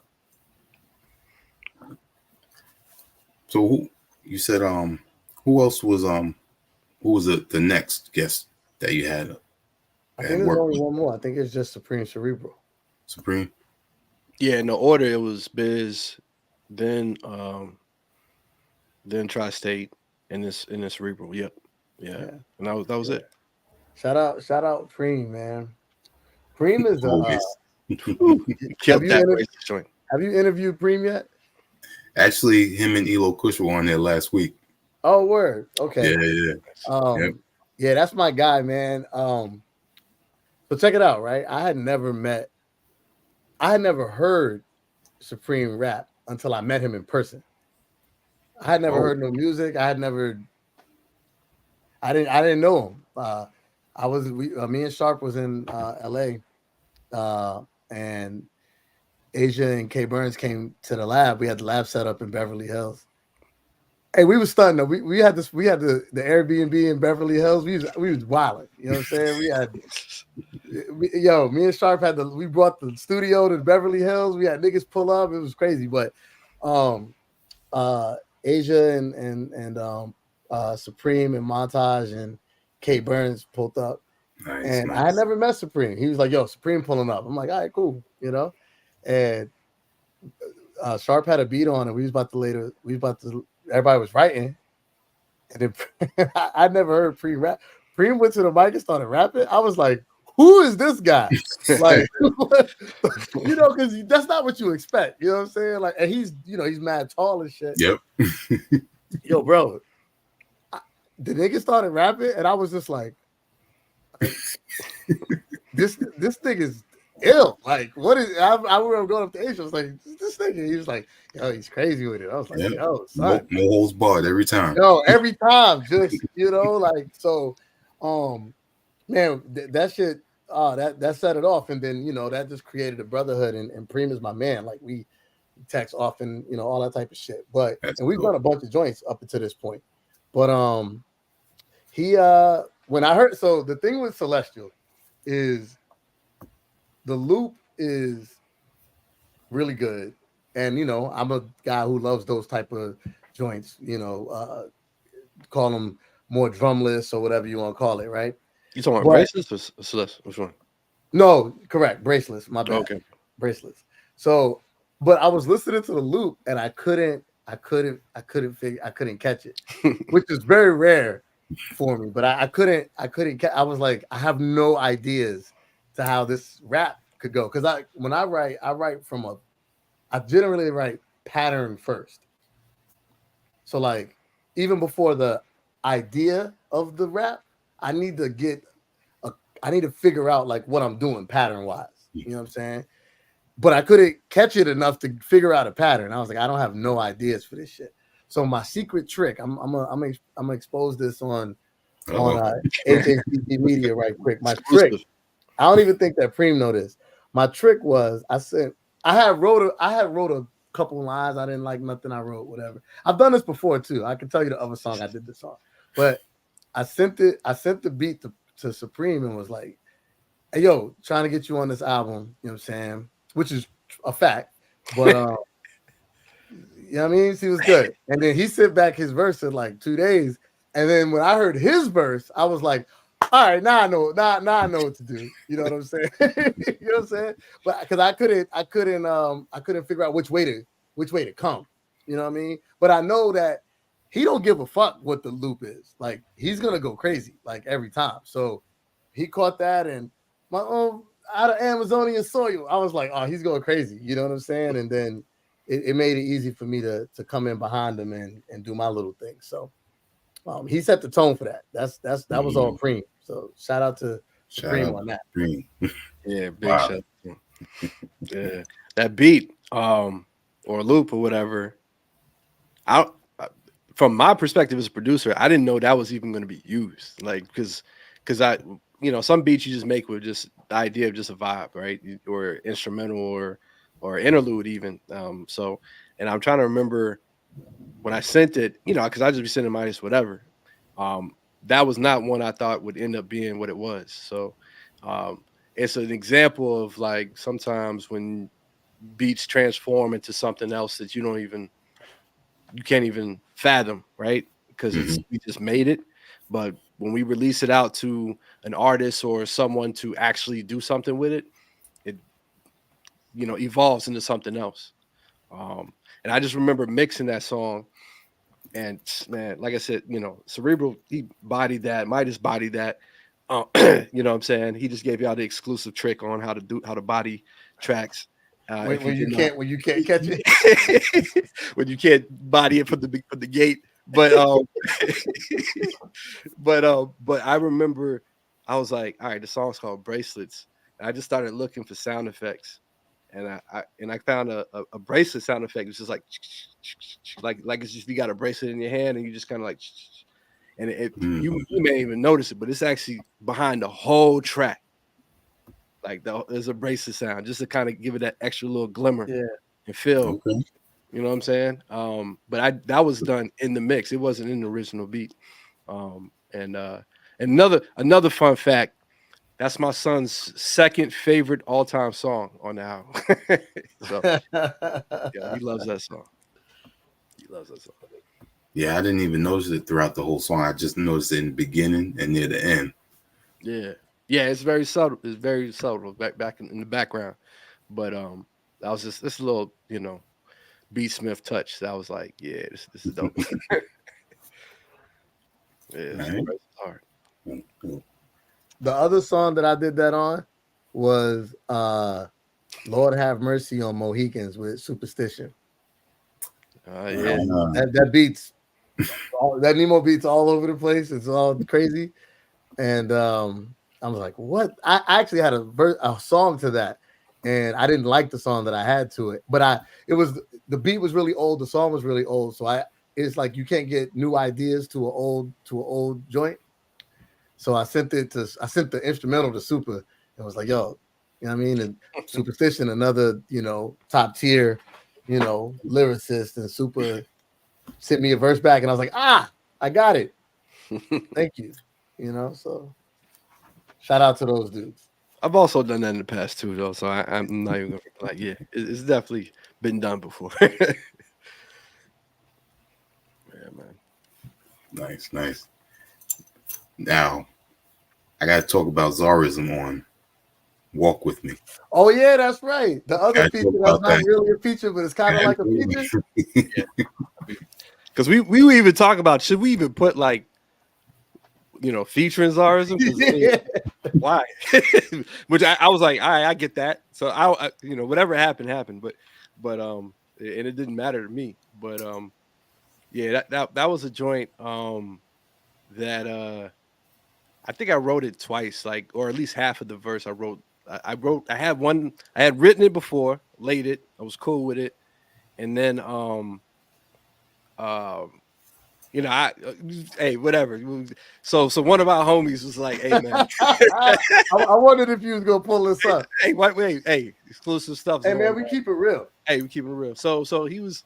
So who you said who else was who was the next guest that you had I at think there's work only with? one more. I think it's just Supreme Cerebral. Supreme? Yeah, in the order it was Biz, then Tri-State, and this Cerebral. Yep. Yeah. And that was it. Shout out Preem, man. Preem is Always. Killed that racist joint. Have you interviewed Preem yet? Actually, him and Elo Kush were on there last week. Oh, word. Okay. Yeah. Yep. Yeah, that's my guy, man. So check it out, right? I had never heard Supreme rap until I met him in person. I had never heard no music. I didn't know him. Me and Sharp was in LA, and Asia and K Burns came to the lab. We had the lab set up in Beverly Hills. Hey, we was stunning. We had the Airbnb in Beverly Hills. We was wilding. You know what I'm saying? Me and Sharp we brought the studio to Beverly Hills. We had niggas pull up. It was crazy. But Asia and Supreme and Montage and K Burns pulled up. Nice. I had never met Supreme. He was like, yo, Supreme pulling up. I'm like, all right, cool, you know? And Sharp had a beat on and everybody was writing. And then I never heard Preem rap. Preem went to the mic and started rapping. I was like, who is this guy? Like, because that's not what you expect. You know what I'm saying? Like, and he's mad tall and shit. Yep. Yo, bro, the nigga started rapping, and I was just like, this thing is ill. Like, what is? I remember going up to Asia. I was like, this nigga. He was like, yo, he's crazy with it. I was like, yo, son, no holds barred every time. No, every time, just like so. Man, that shit. That set it off, and then that just created a brotherhood. And Preem is my man. Like we text often, all that type of shit. But we've done a bunch of joints up until this point. But he when I heard, so the thing with Celestial is the loop is really good, and I'm a guy who loves those type of joints. Call them more drumless or whatever you want to call it, right? You talking about bracelets or Celeste? Which one? No, correct. Bracelets. My bad. Okay. Bracelets. So, but I was listening to the loop and I couldn't catch it, which is very rare for me. But I couldn't. I was like, I have no ideas to how this rap could go because when I write I generally write pattern first. So like even before the idea of the rap, I need to figure out like what I'm doing pattern wise. You know what I'm saying? But I couldn't catch it enough to figure out a pattern. I was like, I don't have no ideas for this shit. So my secret trick, I'm gonna expose this on HHDG Media right quick. My trick, I don't even think that Preem know this. My trick was I had wrote a couple lines. I didn't like nothing I wrote, whatever. I've done this before too. I can tell you the other song I did this on. But I sent the beat to Supreme and was like, hey, yo, trying to get you on this album, you know what I'm saying? Which is a fact. But you know what I mean? He was good. And then he sent back his verse in like 2 days. And then when I heard his verse, I was like, all right, now I know what to do. You know what I'm saying? You know what I'm saying? But because I couldn't figure out which way to come. You know what I mean? But I know that he don't give a fuck what the loop is. Like he's gonna go crazy like every time. So he caught that and my own out of Amazonian soil. I was like, oh, he's going crazy. You know what I'm saying? And then it made it easy for me to come in behind him and do my little thing. So he set the tone for that. That was all Preem. So shout out to Preem on that. Preem. Yeah, big shout out. Yeah, that beat or loop or whatever. I from my perspective as a producer, I didn't know that was even going to be used. Like, because I, some beats you just make with just the idea of just a vibe, right? Or instrumental or interlude even. So, and I'm trying to remember when I sent it, because I just be sending my just whatever. Um, that was not one I thought would end up being what it was. So, it's an example of like sometimes when beats transform into something else that you can't even fathom, right? Because Hmm. we just made it. But when we release it out to an artist or someone to actually do something with it, it evolves into something else. And I just remember mixing that song, and man, like I said, Cerebral, he bodied that, MidaZ bodied that. You know what I'm saying? He just gave y'all the exclusive trick on how to body tracks. If you When you did not, can't catch it. when you can't body it from the gate. But but I remember I was like, all right, the song's called Bracelets. And I just started looking for sound effects. And I found a bracelet sound effect. It's just like like it's just you got a bracelet in your hand and you just kind of like, and you may even notice it, but it's actually behind the whole track. Like there's a bracelet sound just to kind of give it that extra little glimmer Yeah. and feel. Okay. You know what I'm saying? But that was done in the mix. It wasn't in the original beat. And another fun fact, that's my son's second favorite all-time song on the album. So yeah, he loves that song. He loves that song. Yeah, I didn't even notice it throughout the whole song. I just noticed it in the beginning and near the end. Yeah. Yeah, it's very subtle. It's very subtle back in the background. But that was just this little, B Smith touch. That was like, yeah, this is dope. Yeah, All so right. it's hard. Cool. The other song that I did that on was Lord Have Mercy on Mohicans with Superstition. Yeah. That beats that Nemo beats all over the place. It's all crazy. And I was like, what? I actually had a song to that. And I didn't like the song that I had to it. But the beat was really old, the song was really old. So it's like you can't get new ideas to an old joint. So I sent the instrumental to Super and was like, yo, you know what I mean? And Superstition, another, top tier, lyricist, and Super sent me a verse back and I was like, I got it. Thank you. So shout out to those dudes. I've also done that in the past too, though. So I'm not even gonna like, yeah, it's definitely been done before. Yeah, man. Nice. Now, I got to talk about TzariZM on Walk With Me. Oh yeah, that's right. The other Gotta feature talk that's about not that. really a feature, but it's kind of like a feature. Because we would even talk about, should we even put like, featuring Zarism? Because Yeah. why? Which I was like, all right, I get that. So I whatever happened. But and it didn't matter to me. But yeah, that was a joint that I think I wrote it twice, like, or at least half of the verse I wrote. I had written it before, laid it, I was cool with it, and then um I hey, whatever. So one of our homies was like, "Hey man, I wondered if you was gonna pull this up. hey, wait, hey, exclusive stuff's Hey man, going we on. keep it real. Hey, we keeping it real." So he was.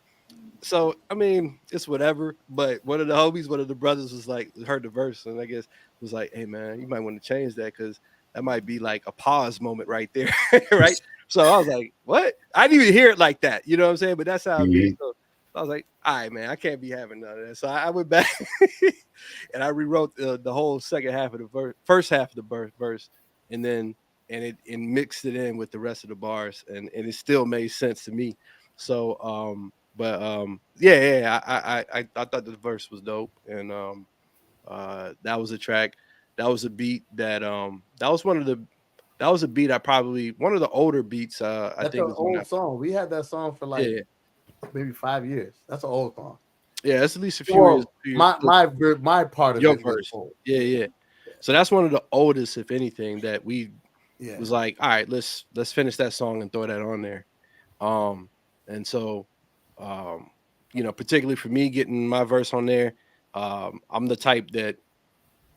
So I mean, it's whatever. But one of the brothers was like, heard the verse, and I guess was like, "Hey man, you might want to change that because that might be like a pause moment right there, right?" So I was like, "What?" I didn't even hear it like that, you know what I'm saying? But that's how it be. Mhm. So I was like, "All right, man, I can't be having none of that." So I went back and I rewrote the whole second half of the first half of the verse, and then and mixed it in with the rest of the bars, and it still made sense to me. So but yeah, I thought the verse was dope, and that was a track, that was a beat that was a beat I probably one of the older beats I That's think an is when I old song. We had that song for like yeah maybe 5 years. That's an old song. yeah it's at least a Well, few years my part of your it was verse old. yeah. So that's one of the oldest, if anything, that we Yeah. was like, all right, let's finish that song and throw that on there. And so um particularly for me getting my verse on there, I'm the type that,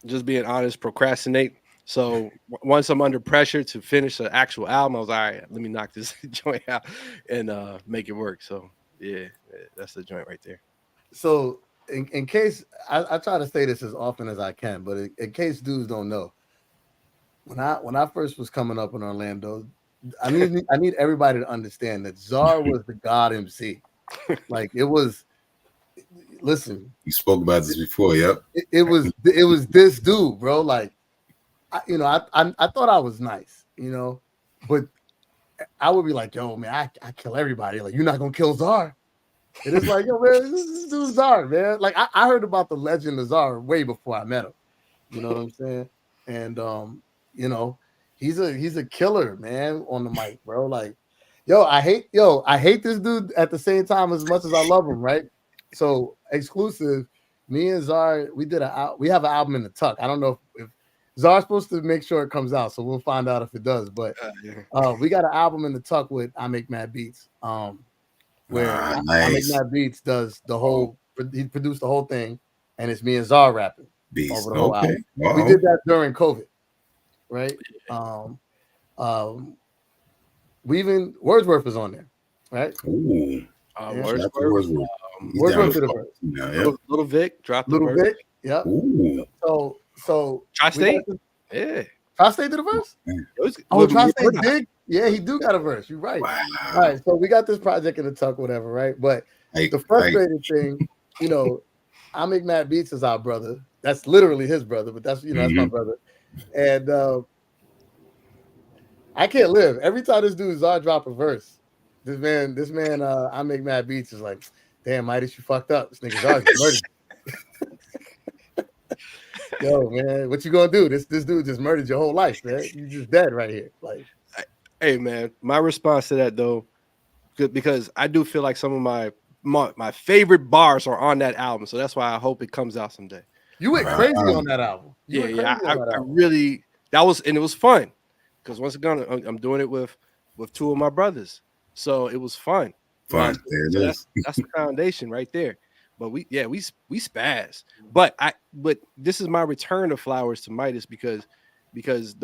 just being honest, procrastinate. So once I'm under pressure to finish an actual album, I was all right. Let me knock this joint out and make it work. So yeah, that's the joint right there. So in case I try to say this as often as I can, but in case dudes don't know, when I first was coming up in Orlando, I need everybody to understand that Czar was the God MC. Like it was. Listen, you spoke about this before. Yep. It was this dude, bro. Like, I thought I was nice, but I would be like, yo, man, I kill everybody. Like, you're not gonna kill Czar. And it's like, yo, man, this dude's Czar, man. Like, I heard about the legend of Czar way before I met him. You know what I'm saying? And he's a killer, man, on the mic, bro. Like, I hate this dude at the same time as much as I love him, right? So exclusive, me and Czar, we have an album in the tuck. I don't know if Czar's supposed to make sure it comes out, so we'll find out if it does. But we got an album in the tuck with I Make Mad Beats, where I Make Mad Beats does the whole. He produced the whole thing, and it's me and Czar rapping over the whole album. Wow. We did that during COVID, right? Wordsworth was on there, right? Ooh. Wordsworth did a verse. Yeah. Little Vic dropped Little the verse. Vic, yep. Ooh. So Tri-State? Yeah. Tri-State did a verse? Tri-State did? Yeah, he do got a verse. You're right. Wow. All right, so we got this project in the tuck, whatever, right? But the frustrating thing, I Make Mad Beats is our brother. That's literally his brother, but that's that's my brother. And I can't live. Every time this dude Czar drop a verse, this man, I Make Mad Beats is like, damn, Midas, you fucked up. This nigga Czar's murdered. Yo, man, what you gonna do? This dude just murdered your whole life, man. You just dead right here. Like, hey, man, my response to that though, because I do feel like some of my favorite bars are on that album, so that's why I hope it comes out someday. You went crazy on that album. I really, it was fun because once again I'm doing it with two of my brothers, so it was fun. There it is. That's the foundation right there. But we spaz. But this is my return of flowers to MidaZ because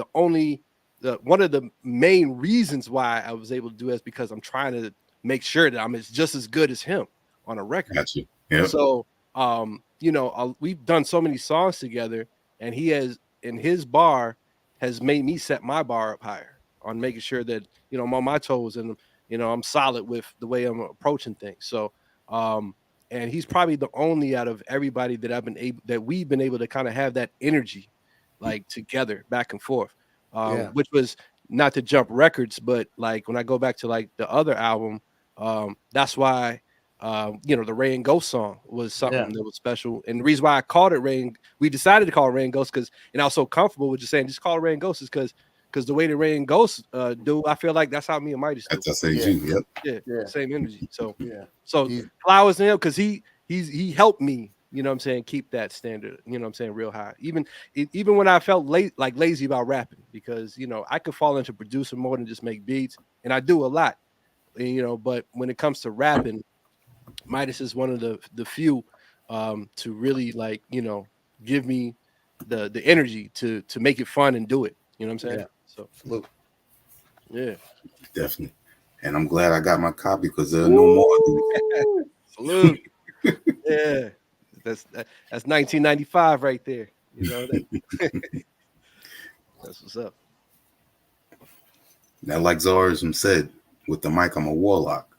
one of the main reasons why I was able to do it is because I'm trying to make sure that I'm just as good as him on a record. Got you. Yep. So we've done so many songs together, and he has in his bar has made me set my bar up higher on making sure that I'm on my toes and I'm solid with the way I'm approaching things. So and he's probably the only out of everybody that we've been able to kind of have that energy like together back and forth. Which was not to jump records, but like when I go back to like the other album, that's why the Rain Ghost song was something that was special. And the reason why I called it we decided to call it Rain Ghost and I was so comfortable with just saying just call it Rain Ghost is because the way the Rain Ghosts do, I feel like that's how me and MidaZ do. That's you. Yeah, same energy. So so flowers to him because he helped me, keep that standard, real high. Even when I felt lazy about rapping, because I could fall into producing more than just make beats, and I do a lot. But when it comes to rapping, MidaZ is one of the few to really give me the energy to make it fun and do it. You know what I'm saying? Yeah. So salute. Yeah. Definitely. And I'm glad I got my copy because there are no more. Salute. Yeah. That's 1995 right there. That's what's up. Now, like TzariZM said, with the mic, I'm a warlock.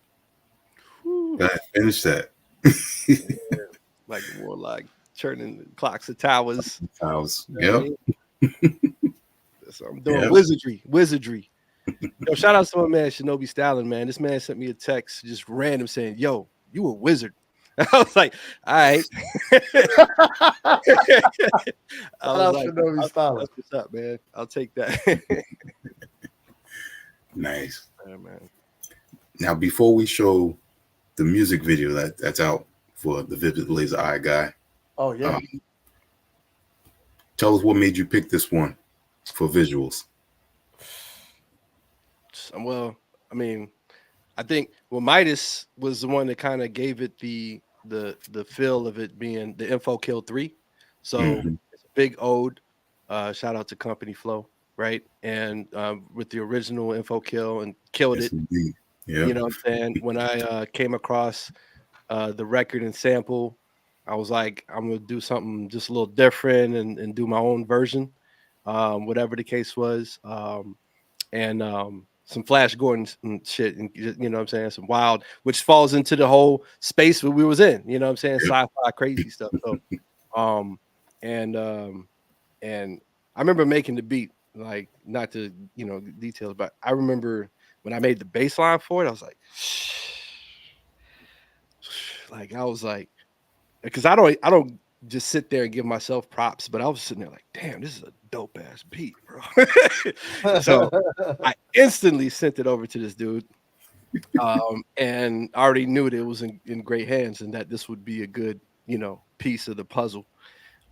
Go ahead, finish that. Like a warlock, turning clocks to towers. Yep. So I'm doing wizardry. Yo, shout out to my man Shinobi Styling, man. This man sent me a text just random saying, "Yo, you a wizard." I was like, all right. Shinobi Styling. That's what's up, man. I'll take that. Nice. Yeah, man. Now, before we show the music video that's out for the Vivid Laser Eye guy. Oh yeah. Tell us what made you pick this one for visuals. Well, I mean, I think MidaZ was the one that kind of gave it the the feel of it being the Info Kill 3. So Mhm. it's a big ode. Shout out to Company Flow, right? And with the original Info Kill and killed Yes, it. indeed. Yeah. You know what I'm saying? When I came across the record and sample, I was like, I'm gonna do something just a little different and do my own version, whatever the case was. And some Flash Gordon and shit, and you know what I'm saying, some wild, which falls into the whole space that we was in, you know what I'm saying, Yep. sci-fi crazy stuff. So um and and I remember making the beat, like not to details, but I remember when I made the bass line for it, I was like, like I was like, because I don't just sit there and give myself props, but I was sitting there like, damn, this is a dope ass beat, bro. So I instantly sent it over to this dude, and I already knew that it was in great hands and that this would be a good, piece of the puzzle.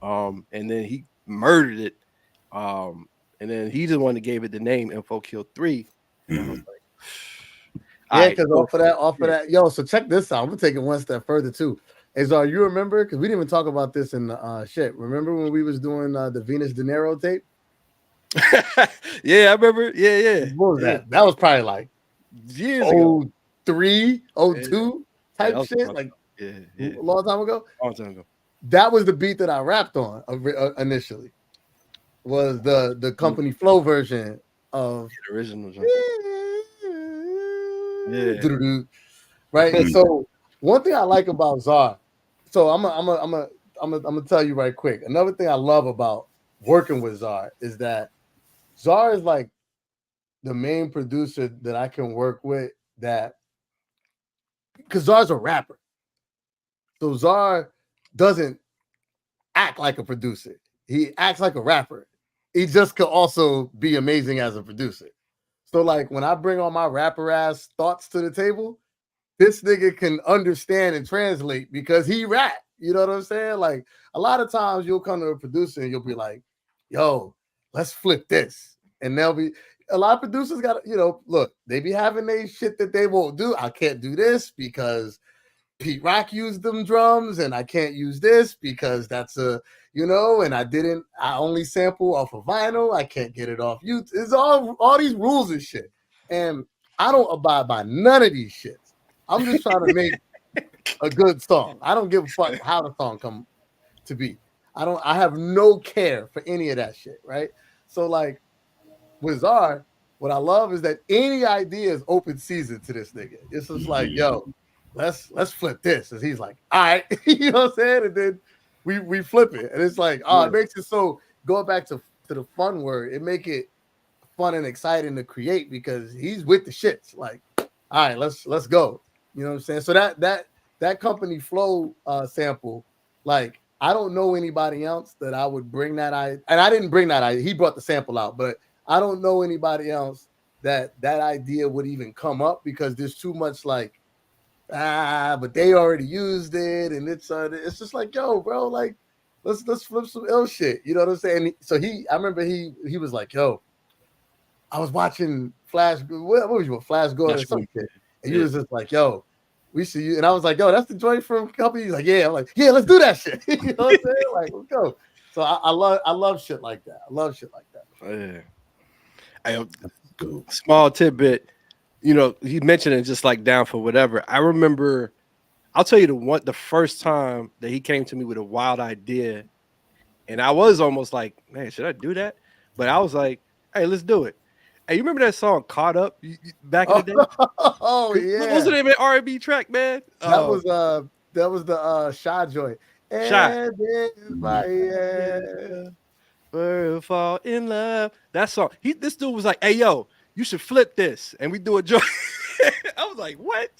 And then he murdered it. Um, and then he the one that gave it the name Info Kill 3. And I was Mhm. like, all Yeah, right, because so off of that, yo. So check this out. I'm gonna take it one step further too. Azar, you remember? Because we didn't even talk about this in the shit. Remember when we was doing the Venus De Niro tape? yeah, I remember. Yeah, yeah, What was yeah. that? That was probably like Years ago. oh 03, oh Yeah, 02 yeah, that type was a shit, long like time. a Yeah, yeah, long time ago. long time ago. That was the beat that I rapped on initially. Was the Mm, company flow version of the original joint. Yeah. right. And Mhm. so one thing I like about Czar, so I'm gonna tell you right quick. Another thing I love about working with Czar is that Czar is like the main producer that I can work with, that because Czar's a rapper. So Czar doesn't act like a producer. He acts like a rapper. He just could also be amazing as a producer. So like when I bring all my rapper ass thoughts to the table, this nigga can understand and translate because he rap. You know what I'm saying? Like a lot of times you'll come to a producer and you'll be like, yo, let's flip this. And they'll be a lot of producers got, look, they be having they shit that they won't do. I can't do this because Pete Rock used them drums, and I can't use this because that's and I only sample off of vinyl. I can't get it off you. It's all these rules and shit. And I don't abide by none of these shits. I'm just trying to make a good song. I don't give a fuck how the song come to be. I have no care for any of that shit, right? So like with Czar, what I love is that any idea is open season to this nigga. It's just like, yo, let's flip this. And he's like, all right, you know what I'm saying? And then we flip it. And it's like, oh, Yeah. it makes it so going back to the fun word, it make it fun and exciting to create because he's with the shits. Like, all right, let's go. You know what I'm saying? So that company flow sample, like I don't know anybody else that I would bring that and I didn't bring that he brought the sample out, but I don't know anybody else that idea would even come up because there's too much like but they already used it, and it's just like, yo, bro, like let's flip some ill shit. You know what I'm saying? So I remember he was like, yo, I was watching Flash. What was you? Flash Gordon or That's some cool. shit, and he Yeah. was just like, yo. We see you, and I was like, "Yo, that's the joint from company." He's like, "Yeah." I'm like, "Yeah, let's do that shit." You know what I'm saying? Like, let's go. So I love shit like that. I love shit like that. Yeah. I Cool. small tidbit. He mentioned it just like down for whatever. I remember. I'll tell you the first time that he came to me with a wild idea, and I was almost like, man, should I do that? But I was like, hey, let's do it. Hey, you remember that song "Caught Up" back in the day? Oh What was yeah, the name of the R&B track, man? that was the Shy joint. Shot. And in my head. Yeah. Bird fall in love. That song. This dude was like, hey, yo, you should flip this. And we do a joint. I was like, what?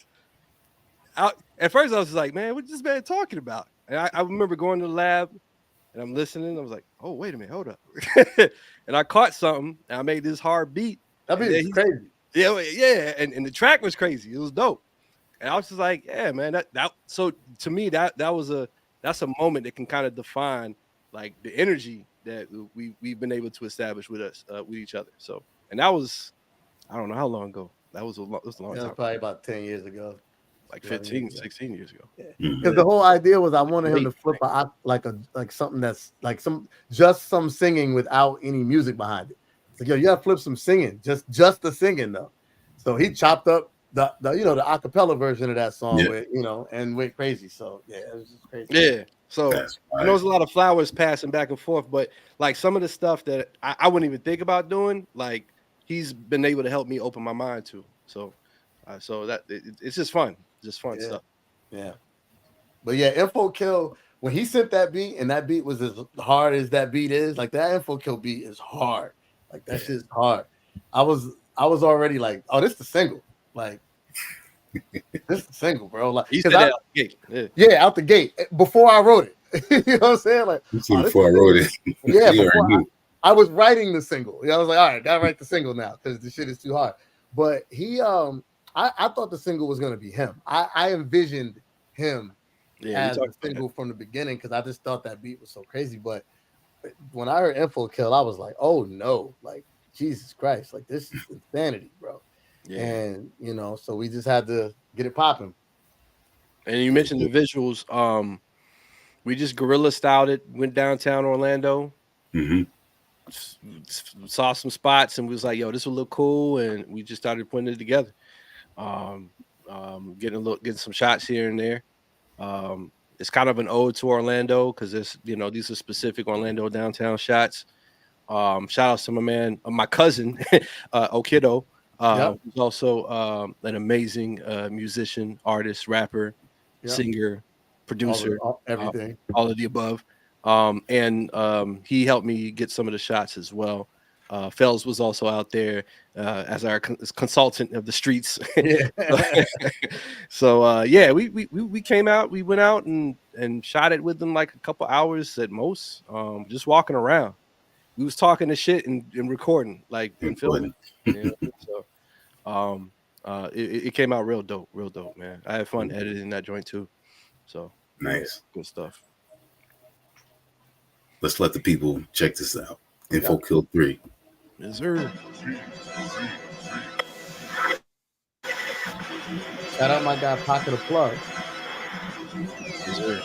At first, I was like, man, what this man talking about? And I remember going to the lab and I'm listening. I was like, oh, wait a minute, hold up. And I caught something and I made this hard beat. That And beat then was crazy. yeah. And the track was crazy. It was dope. And I was just like, yeah, man, that so to me, that's a moment that can kind of define like the energy that we've been able to establish with each other. So, and that was, I don't know how long ago. That was a long Yeah, time. probably about 10 years ago. like 15, 16 years ago. Because the whole idea was I wanted him to flip like something that's like some singing without any music behind it. It's like, yo, you gotta flip some singing, just the singing though. So he chopped up the the acapella version of that song with and went crazy. So yeah, it was just crazy. Yeah. So I know there's a lot of flowers passing back and forth, but like some of the stuff that I wouldn't even think about doing, like he's been able to help me open my mind to. So that it's just fun. Just fun stuff. Yeah. But yeah, Info Kill, when he sent that beat and that beat was as hard as that beat is, like that Info Kill beat is hard. Like that shit's hard. I was already like, oh, this is the single. Like this is the single, bro. Like he said that out the gate. Yeah, out the gate before I wrote it. You know what I'm saying? Like before I wrote it. Yeah, before I was writing the single. I was like, all right, gotta write the single now because the shit is too hard. But he I thought the single was gonna be him. I envisioned him as a single from the beginning because I just thought that beat was so crazy. But when I heard Info Kill, I was like, oh no, like Jesus Christ, like this is insanity, bro. Yeah. And so we just had to get it popping. And you mentioned the visuals. We just guerrilla styled it, went downtown Orlando, saw some spots, and we was like, yo, this will look cool, and we just started putting it together. Getting some shots here and there. It's kind of an ode to Orlando because there's these are specific Orlando downtown shots. Shout out to my cousin Okido, who's also an amazing musician, artist, rapper, singer, producer, everything, all of the above. And he helped me get some of the shots as well. Fells was also out there as our consultant of the streets. So we came out, we went out and shot it within like a couple hours at most, just walking around. We was talking to shit and recording, like and filming. So it came out real dope, man. I had fun editing that joint too. So nice, good stuff. Let's let the people check this out. Info Kill 3. Yes, sir. Shout out my guy Pocket of Plug. Yes, sir.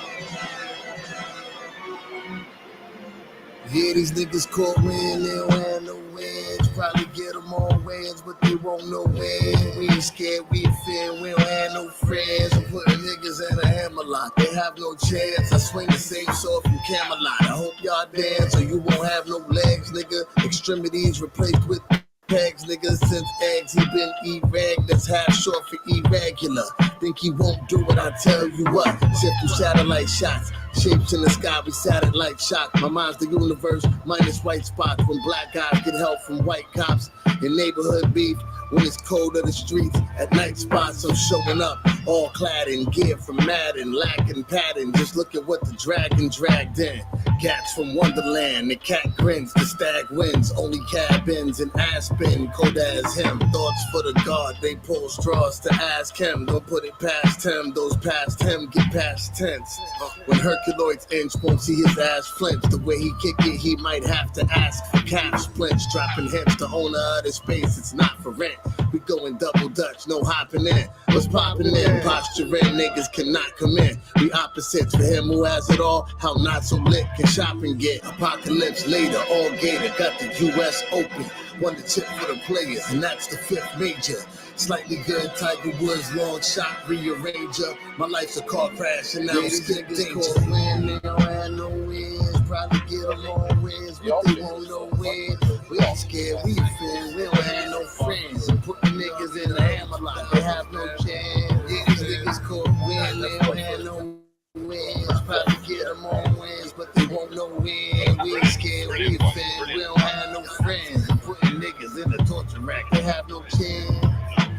Yeah, these niggas caught win, they don't have no wins. Probably get them all wins, but they won't know when. We ain't scared, we ain't fear, we don't have no friends. I'm putting niggas in a hammerlock, they have no chance. I swing the same sword from Camelot. I hope y'all dance or you won't have no legs, nigga. Extremities replaced with pegs, nigga. Since eggs, he been erect. That's half short for irregular. Think he won't do it, I tell you what. Simple satellite shots. Shapes in the sky, we satellite shock. My mind's the universe, minus white spots. When black guys get help from white cops. In neighborhood beef, when it's cold on the streets. At night spots, I'm showing up. All clad in gear from Madden, lacking padding. Just look at what the dragon dragged in. Cats from Wonderland, the cat grins, the stag wins. Only cabins in Aspen, cold as him. Thoughts for the guard, they pull straws to ask him. Don't put it past him, those past him get past tense. When Herculoids inch, won't see his ass flinch. The way he kick it, he might have to ask for calf splints. Dropping hints, the owner of the space, it's not for rent. We going double Dutch, no hopping in. What's popping in? Posturing, niggas cannot come in. We opposites for him who has it all. How not so lit can shop and get. Apocalypse later, all gator. Got the US open. Won the tip for the players, and that's the fifth major. Slightly good, Tiger Woods, long shot, rearranger. My life's a car crash, and now I'm skip danger. Win, they don't have no wins. Probably get them all wins, but they won't know when. We ain't scared, we fear, we don't have no friends. And putting niggas in the hammerlock, they have no chance. Yeah, these niggas caught win, they don't have no wins. Probably get them all wins, but they won't know when. We ain't scared, we fear, we don't have no friends. And putting niggas in the torture rack, they have no chance.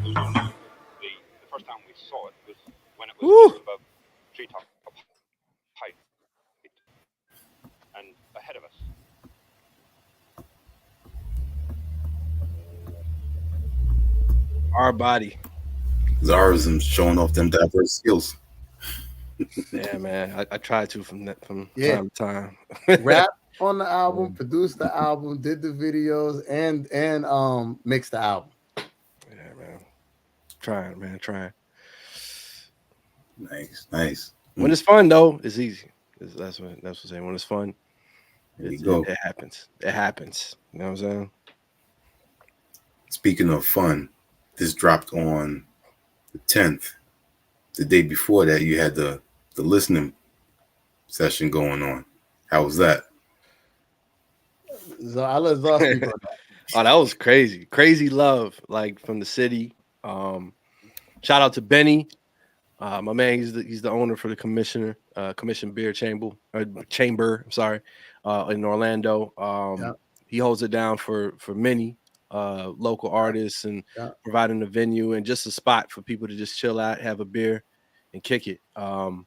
The first time we saw it was when it was just above treetop height and ahead of us. Our body. TzariZM showing off them diverse skills. Yeah, man. I tried to from time to time. Rap on the album, produced the album, did the videos, and mixed the album. Yeah, man. Trying. Nice. When it's fun though, it's easy. That's what I'm saying. When it's fun, There you go. it happens. It happens. You know what I'm saying? Speaking of fun, this dropped on the 10th. The day before that, you had the listening session going on. How was that? So I let Zar speak on that. Oh, that was crazy. Crazy love, like from the city. Shout out to Benny. My man, he's the owner for the Commission Beer Chamber. I'm sorry, in Orlando. Yeah. He holds it down for many local artists and providing a venue and just a spot for people to just chill out, have a beer, and kick it. In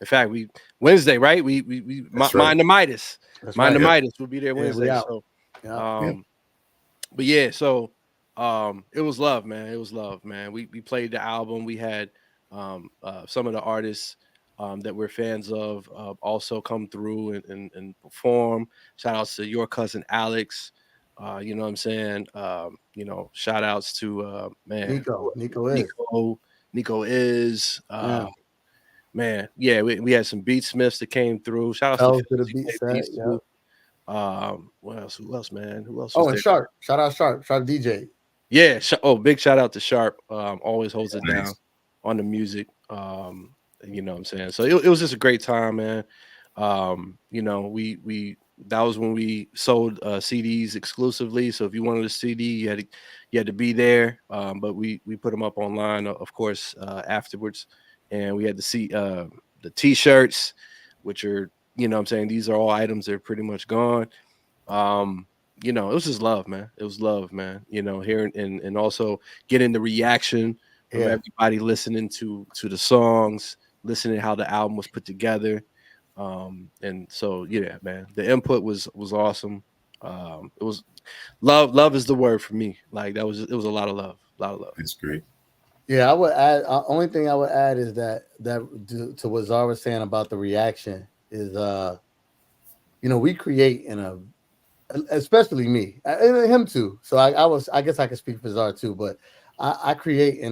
fact, we Wednesday, right? We mind the MidaZ. Mind the MidaZ. We'll be there Wednesday. So, but yeah, so it was love, man. It was love, man. We played the album. We had some of the artists that we're fans of also come through and perform. Shout outs to your cousin Alex. You know what I'm saying? You know, shout outs to man Nico is man, yeah, we had some beatsmiths that came through. Shout out to the beat set, too. What else? Who else, man? Who else? Oh, and Sharp. Shout out Sharp DJ. Yeah. Big shout out to Sharp. Always holds it down on the music. You know what I'm saying? So it was just a great time, man. You know, we that was when we sold CDs exclusively. So if you wanted a CD, you had to be there. But we put them up online, of course, afterwards. And we had to see the T-shirts, which are, you know what I'm saying, these are all items that are pretty much gone. You know, it was just love, man. It was love, man. You know, hearing and also getting the reaction from everybody listening to the songs, listening to how the album was put together. And so yeah, man, the input was awesome. It was love is the word for me. Like it was a lot of love. That's great. Yeah, I would add. Only thing I would add is that to what Zara was saying about the reaction is, you know, we create especially me and him too. So I guess I could speak for Zara too, but I create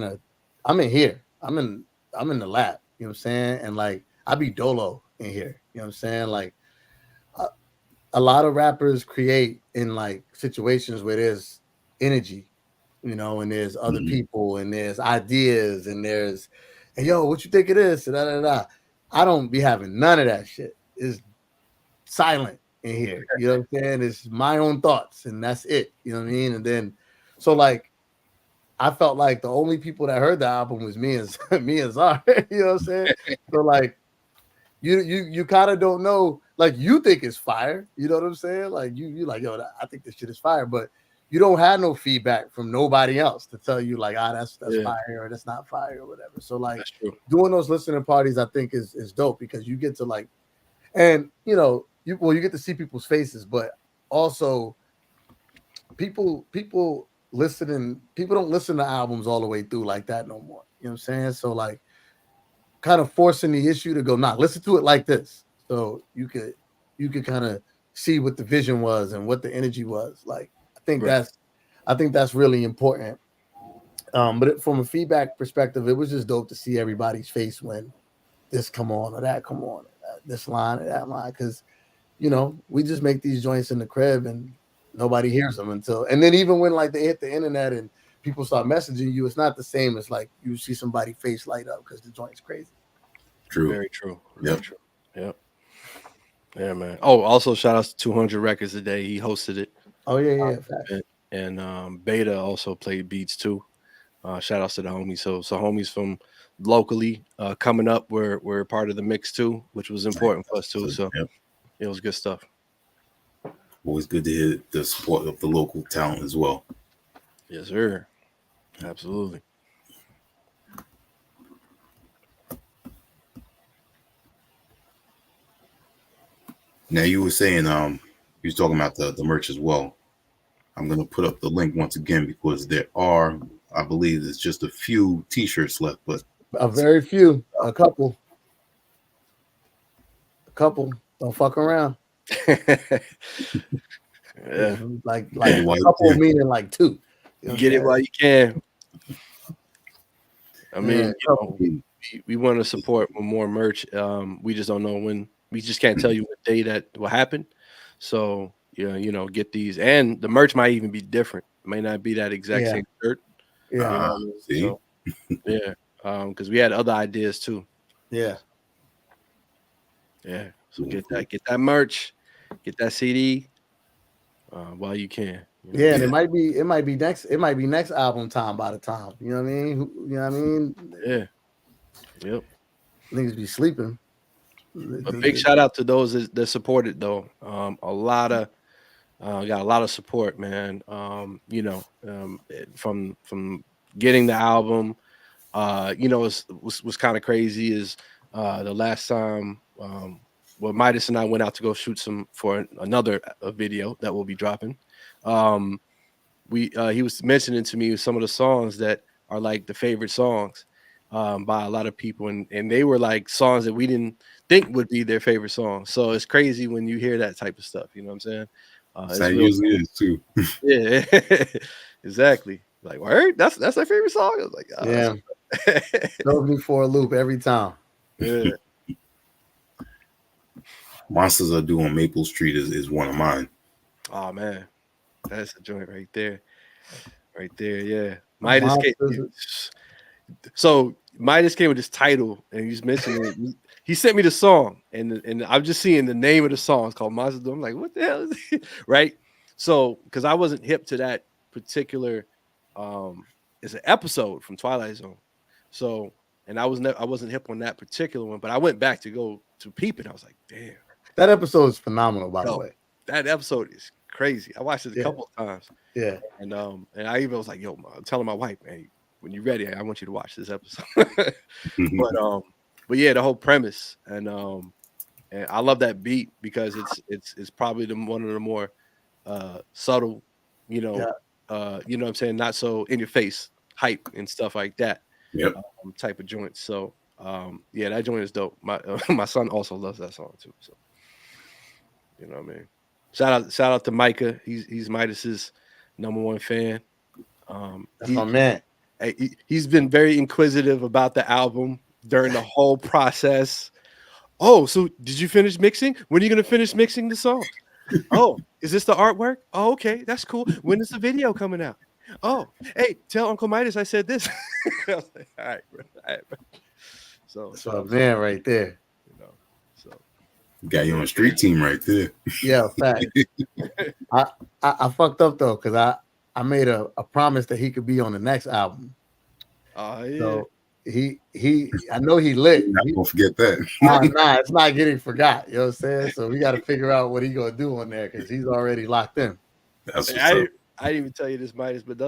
I'm in here. I'm in the lab. You know what I'm saying? And like I be dolo in here. You know what I'm saying? Like a lot of rappers create in like situations where there's energy. You know, and there's other people, and there's ideas, and there's, hey, yo, what you think of this? I don't be having none of that shit. It's silent in here. You know what I'm saying? It's my own thoughts, and that's it. You know what I mean? And then, so like, I felt like the only people that heard the album was me and Zara. You know what I'm saying? So like, you kind of don't know. Like, you think it's fire. You know what I'm saying? Like you like, yo, I think this shit is fire, but you don't have no feedback from nobody else to tell you like, that's fire or that's not fire or whatever. So like doing those listening parties, I think is dope because you get to like, and you know, you get to see people's faces, but also people listening, people don't listen to albums all the way through like that no more. You know what I'm saying? So like kind of forcing the issue to go, listen to it like this. So you could kind of see what the vision was and what the energy was like. I think that's really important. But from a feedback perspective, it was just dope to see everybody's face when this come on or that come on, this line or that line, because you know we just make these joints in the crib and nobody hears them and then even when like they hit the internet and people start messaging you, it's not the same as like you see somebody face light up because the joint's crazy. True. Very true. Very true. Yep. Yeah, man. Oh, also shout out to 200 Records today. He hosted it. Oh yeah. And Beta also played beats too. Shout outs to the homies. So homies from locally coming up were part of the mix too, which was important for us too. So it was good stuff. Always good to hear the support of the local talent as well. Yes, sir. Absolutely. Now you were saying you was talking about the merch as well. I'm going to put up the link once again because there are, I believe, there's just a few T-shirts left, but a very few, a couple. Don't fuck around. Yeah, like a couple meaning like two. You get it while you can. I mean, we want to support with more merch. We just don't know when. We just can't tell you what day that will happen. So get these, and the merch might even be different. It may not be that exact Yeah. same shirt. Yeah. You know what I mean? See? So, yeah, because we had other ideas too. Yeah. Yeah, so get that merch, get that CD while you can. Yeah, and it might be next album time by the time. You know what I mean? You know what I mean? Yeah. Yep. Niggas be sleeping. A big shout out to those that supported though. A lot of got a lot of support, man. From getting the album. Was kind of crazy is the last time MidaZ and I went out to go shoot for another video that will be dropping. He was mentioning to me some of the songs that are like the favorite songs by a lot of people, and they were like songs that we didn't think would be their favorite songs. So it's crazy when you hear that type of stuff. You know what I'm saying? That usually is too. Yeah, exactly. Like, word, that's their favorite song. I was like, yeah. Throws me for a loop every time. Yeah. Monsters Are Due on Maple Street is one of mine. Oh man, that's a joint right there. Right there, yeah. MidaZ came. So MidaZ came with this title, and he's mentioning it. He sent me the song, and I'm just seeing the name of the song. It's called Monsters. I'm like, what the hell is it? Right? So, because I wasn't hip to that particular, it's an episode from Twilight Zone. So, and I wasn't hip on that particular one, but I went back to go to peep it. I was like, damn, that episode is phenomenal. By the way, that episode is crazy. I watched it a couple of times. Yeah, and I even was like, yo, I'm telling my wife, man, when you're ready, I want you to watch this episode. but yeah, the whole premise, and I love that beat because it's probably one of the more subtle, you know what I'm saying, not so in your face hype and stuff like that. Yep. Type of joints. So yeah, that joint is dope. My son also loves that song too. So you know what I mean. Shout out to Micah. He's MidaZ's #1 fan. That's my man. He's been very inquisitive about the album during the whole process. Oh, so did you finish mixing? When are you gonna finish mixing the song? Oh, is this the artwork? Oh, okay, that's cool. When is the video coming out? Oh, hey, tell Uncle MidaZ I said this. I was like, all right, bro. So that's my man right there. So got you on a street team right there. Yeah, fact. I fucked up though because I made a promise that he could be on the next album. Oh yeah. So he I know he lit. Don't forget that. Nah, it's not getting forgot. You know what I'm saying? So we got to figure out what he gonna do on there because he's already locked in. That's I didn't even tell you this, MidaZ, but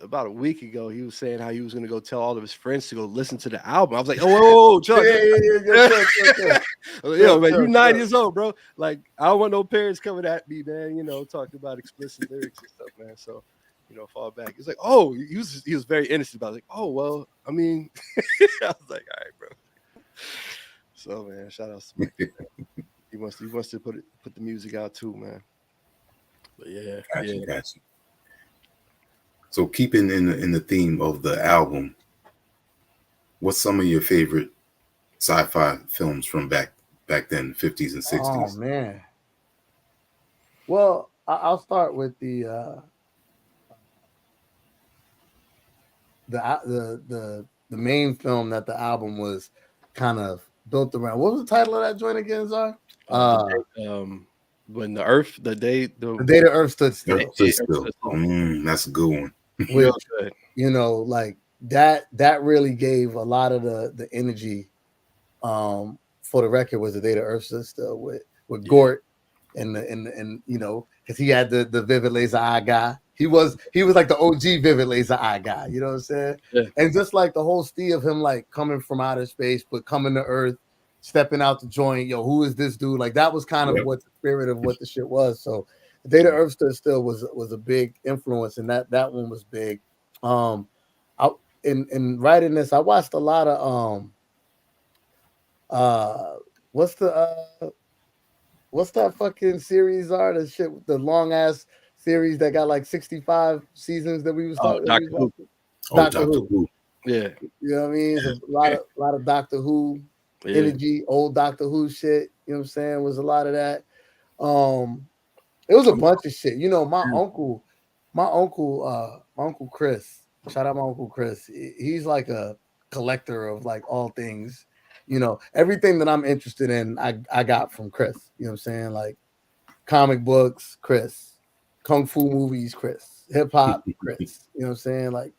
about a week ago, he was saying how he was going to go tell all of his friends to go listen to the album. I was like, oh, Chuck. Yo, man, you're 9 years old, bro. Like, I don't want no parents coming at me, man, talking about explicit lyrics and stuff, man. So, fall back. He's like, oh, he was very innocent about it. Like, oh, well, I mean, I was like, all right, bro. So, man, shout out to Mike. He wants to put the music out too, man. But yeah, gotcha. So keeping in the theme of the album, what's some of your favorite sci-fi films from back then, 50s and 60s? Oh man. Well, I'll start with the main film that the album was kind of built around. What was the title of that joint again, Zar? When the day the Earth stood still. That's a good one. Which, like that really gave a lot of the energy for the record. Was the day the Earth stood still with Gort and because he had the vivid laser eye guy. He was like the OG vivid laser eye guy. You know what I'm saying? Yeah. And just like the whole steam of him like coming from outer space but coming to Earth, stepping out the joint. Yo, who is this dude? Like that was kind of what the spirit of what the shit was. So the day the Earth stood still was a big influence, and that one was big. In writing this, I watched a lot of what's that fucking series the shit, the long ass series that got like 65 seasons that we was talking about? Doctor Who. Yeah. You know what I mean? It's a lot of Doctor Who energy, old Doctor Who shit. You know what I'm saying? Was a lot of that. It was a bunch of shit. You know, my uncle Chris. Shout out my uncle Chris. He's like a collector of like all things. You know, everything that I'm interested in, I got from Chris. You know what I'm saying? Like comic books, Chris. Kung Fu movies, Chris. Hip hop, Chris. You know what I'm saying? Like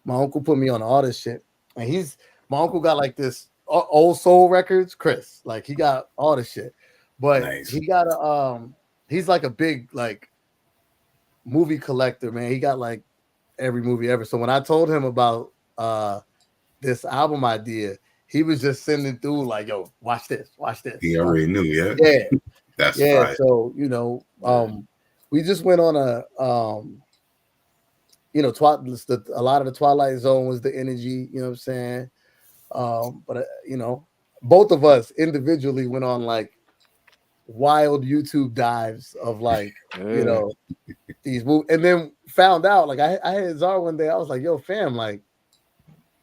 my uncle put me on all this shit. And my uncle got like this old soul records, Chris. Like he got all this shit. But Nice. he got he's like a big like movie collector, man. He got like every movie ever. So when I told him about this album idea, he was just sending through like, yo, watch this. He already knew, yeah. Yeah. That's yeah. fine. So, you know, we just went on a you know, a lot of the Twilight Zone was the energy, you know what I'm saying? But you know, both of us individually went on like wild YouTube dives of like, you know, these movies, and then found out like I had Czar one day. I was like, "Yo, fam, like,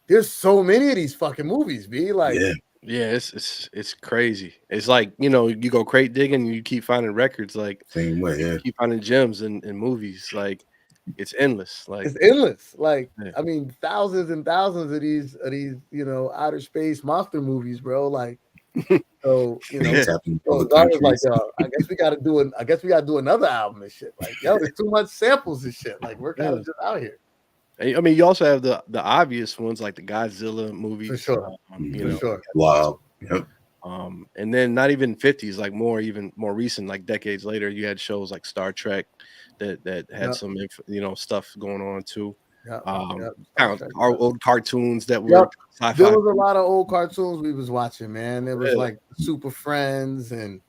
there's so many of these fucking movies, B. Like, yeah, it's crazy. It's like, you know, you go crate digging, and you keep finding records, like Same way, yeah. keep finding gems in movies. Like it's endless. Like it's endless. Like, yeah. I mean, thousands and thousands of these, you know, outer space monster movies, bro. Like, so you know, Things happen in so other Czar was like, countries. "Yo, I guess we got to do another album and shit." Like, yo, there's too much samples and shit. Like, we're kind of just out here. I mean, you also have the obvious ones like the Godzilla movies, For sure. you know, For sure. Wow. Yep. And then not even 50s, like even more recent, like decades later, you had shows like Star Trek that had some, you know, stuff going on too. Our old cartoons that were sci-fi. There was a lot of old cartoons we was watching, man. There was like Super Friends and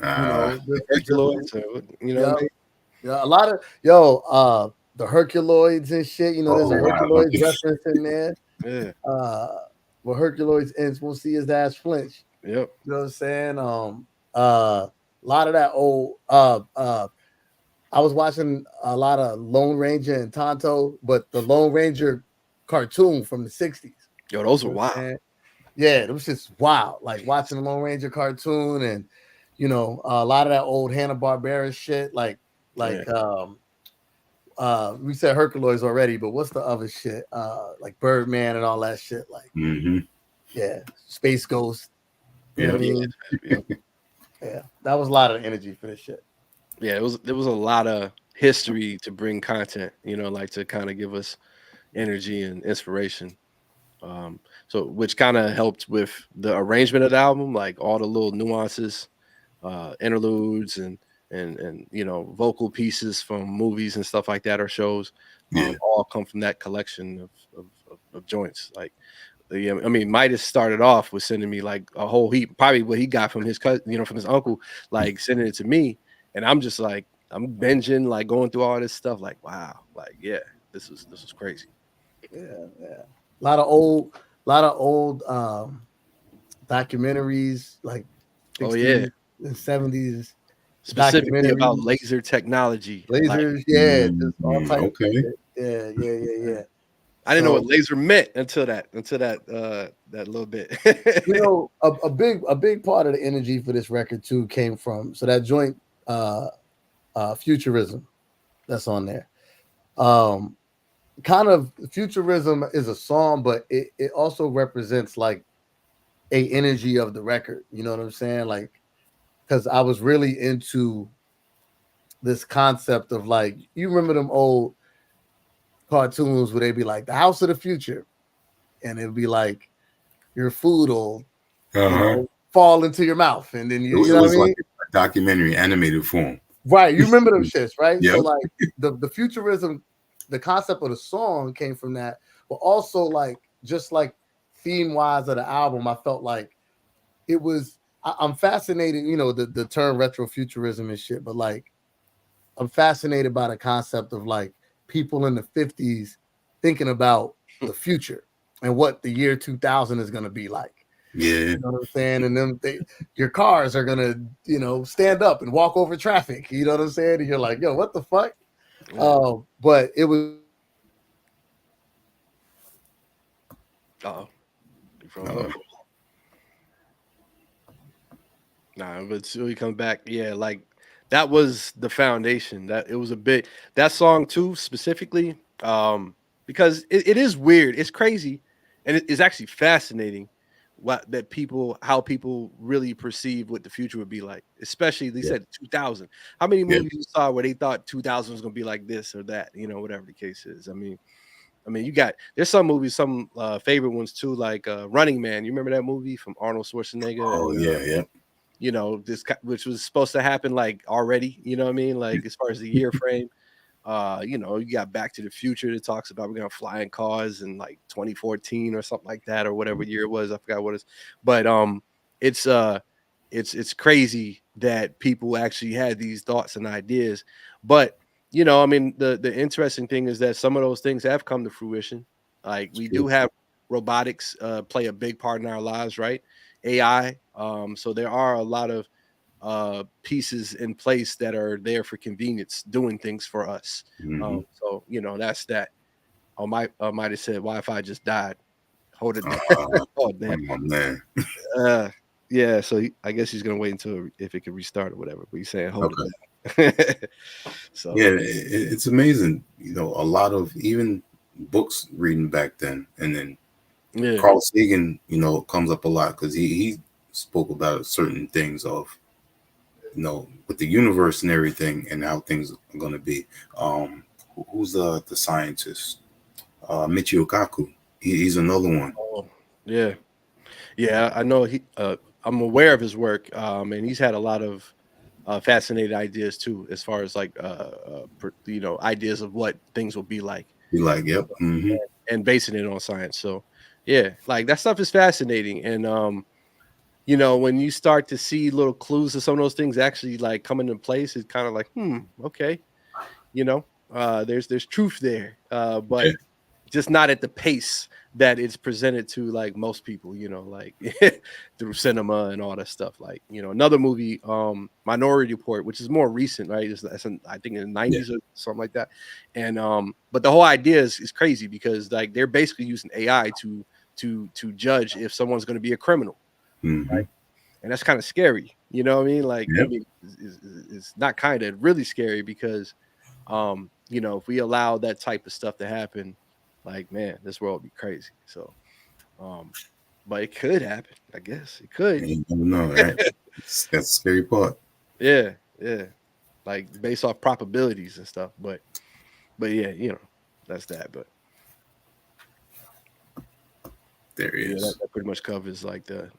you know, Herculoids, you know what I mean? Yeah, a lot of the Herculoids and shit. You know, there's a Herculoids reference in there. Yeah. Where Herculoids ends, we'll see his ass flinch. Yep. You know what I'm saying? A lot of that old I was watching a lot of Lone Ranger and Tonto, but the Lone Ranger cartoon from the 60s. Yo, those were wild. Yeah, it was just wild. Like watching the Lone Ranger cartoon and you know, a lot of that old Hanna-Barbera shit, like we said Herculoids already, but what's the other shit? Like Birdman and all that shit. Like, yeah, Space Ghost. You know what I mean? Yeah, that was a lot of energy for this shit. Yeah, there was a lot of history to bring content, you know, like to kind of give us energy and inspiration. So which kind of helped with the arrangement of the album, like all the little nuances, interludes and you know, vocal pieces from movies and stuff like that or shows, all come from that collection of joints. Like, yeah, I mean, MidaZ started off with sending me like a whole heap, probably what he got from his cousin, you know, from his uncle, like sending it to me, and I'm just like, I'm binging, like going through all this stuff, like wow, like yeah, this was crazy. Yeah. A lot of old documentaries, like 60s and 70s. Specifically about laser technology. Lasers, just all types of shit. Yeah. I didn't know what laser meant until that little bit. You know, a big part of the energy for this record too came from that joint Futurism that's on there. Kind of Futurism is a song, but it also represents like a energy of the record. You know what I'm saying? Like, because I was really into this concept of like, you remember them old cartoons where they'd be like the house of the future, and it'd be like your food will you know, fall into your mouth, and then you know what I mean? Like a documentary animated form. Right. You remember them shits, right? Yep. So like the Futurism, the concept of the song came from that, but also like just like theme wise of the album, I felt like it was. I'm fascinated, you know, the term retrofuturism and shit, but like I'm fascinated by the concept of like people in the 50s thinking about the future and what the year 2000 is going to be like. Yeah. You know what I'm saying? And then your cars are going to, you know, stand up and walk over traffic. You know what I'm saying? And you're like, yo, what the fuck? But it was Oh, you froze Uh, up. Nah, but till he comes back, yeah, like that was the foundation. That it was a bit that song too, specifically, because it is weird, it's crazy, and it's actually fascinating what that people how people really perceive what the future would be like, especially they yeah, said 2000. How many yeah. movies you saw where they thought 2000 was gonna be like this or that, whatever the case is. I mean, you got there's some movies, some favorite ones too, like Running Man. You remember that movie from Arnold Schwarzenegger Oh and yeah, yeah. which was supposed to happen like already, you know what I mean? Like as far as the year frame, you got Back to the Future that talks about we're gonna fly in cars in like 2014 or something like that, or whatever year it was. I forgot what it's, but it's it's crazy that people actually had these thoughts and ideas. But I mean, the interesting thing is that some of those things have come to fruition. Like It's we do true. have robotics play a big part in our lives, right? AI. So there are a lot of pieces in place that are there for convenience, doing things for us. Hmm. So that's that. Oh my, might have said Wi-Fi just died. Hold it. Oh damn. Oh man. Uh, yeah. So I guess he's gonna wait until if it can restart or whatever. But he's saying hold Okay. it down. So Yeah, it's amazing. A lot of even books reading back then, and then yeah, Carl Sagan, comes up a lot because he spoke about certain things of with the universe and everything and how things are going to be. Who's the scientist? Michio Kaku. He's another one. oh yeah, yeah. I know I'm aware of his work. And he's had a lot of fascinating ideas too, as far as like ideas of what things will be like. Be like, yep. Hmm. And basing it on science. So yeah, like that stuff is fascinating. And when you start to see little clues of some of those things actually like come into place, it's kind of like, okay, there's truth there. Yeah. But just not at the pace that it's presented to like most people, like through cinema and all that stuff. Like, another movie, Minority Report, which is more recent, right? I think in the Yeah. 90s or something like that. And but the whole idea is crazy because like they're basically using AI to judge if someone's going to be a criminal. Hmm. Right. And that's kind of scary. You know what I mean? Like, I Yep. mean, it's not kind of really scary because if we allow that type of stuff to happen, like, man, this world would be crazy. So, but it could happen, I guess. It could. You never know, right? That's the scary part. Yeah, yeah. Like based off probabilities and stuff. But yeah, that's that. But There he yeah, that, is. that pretty much covers like the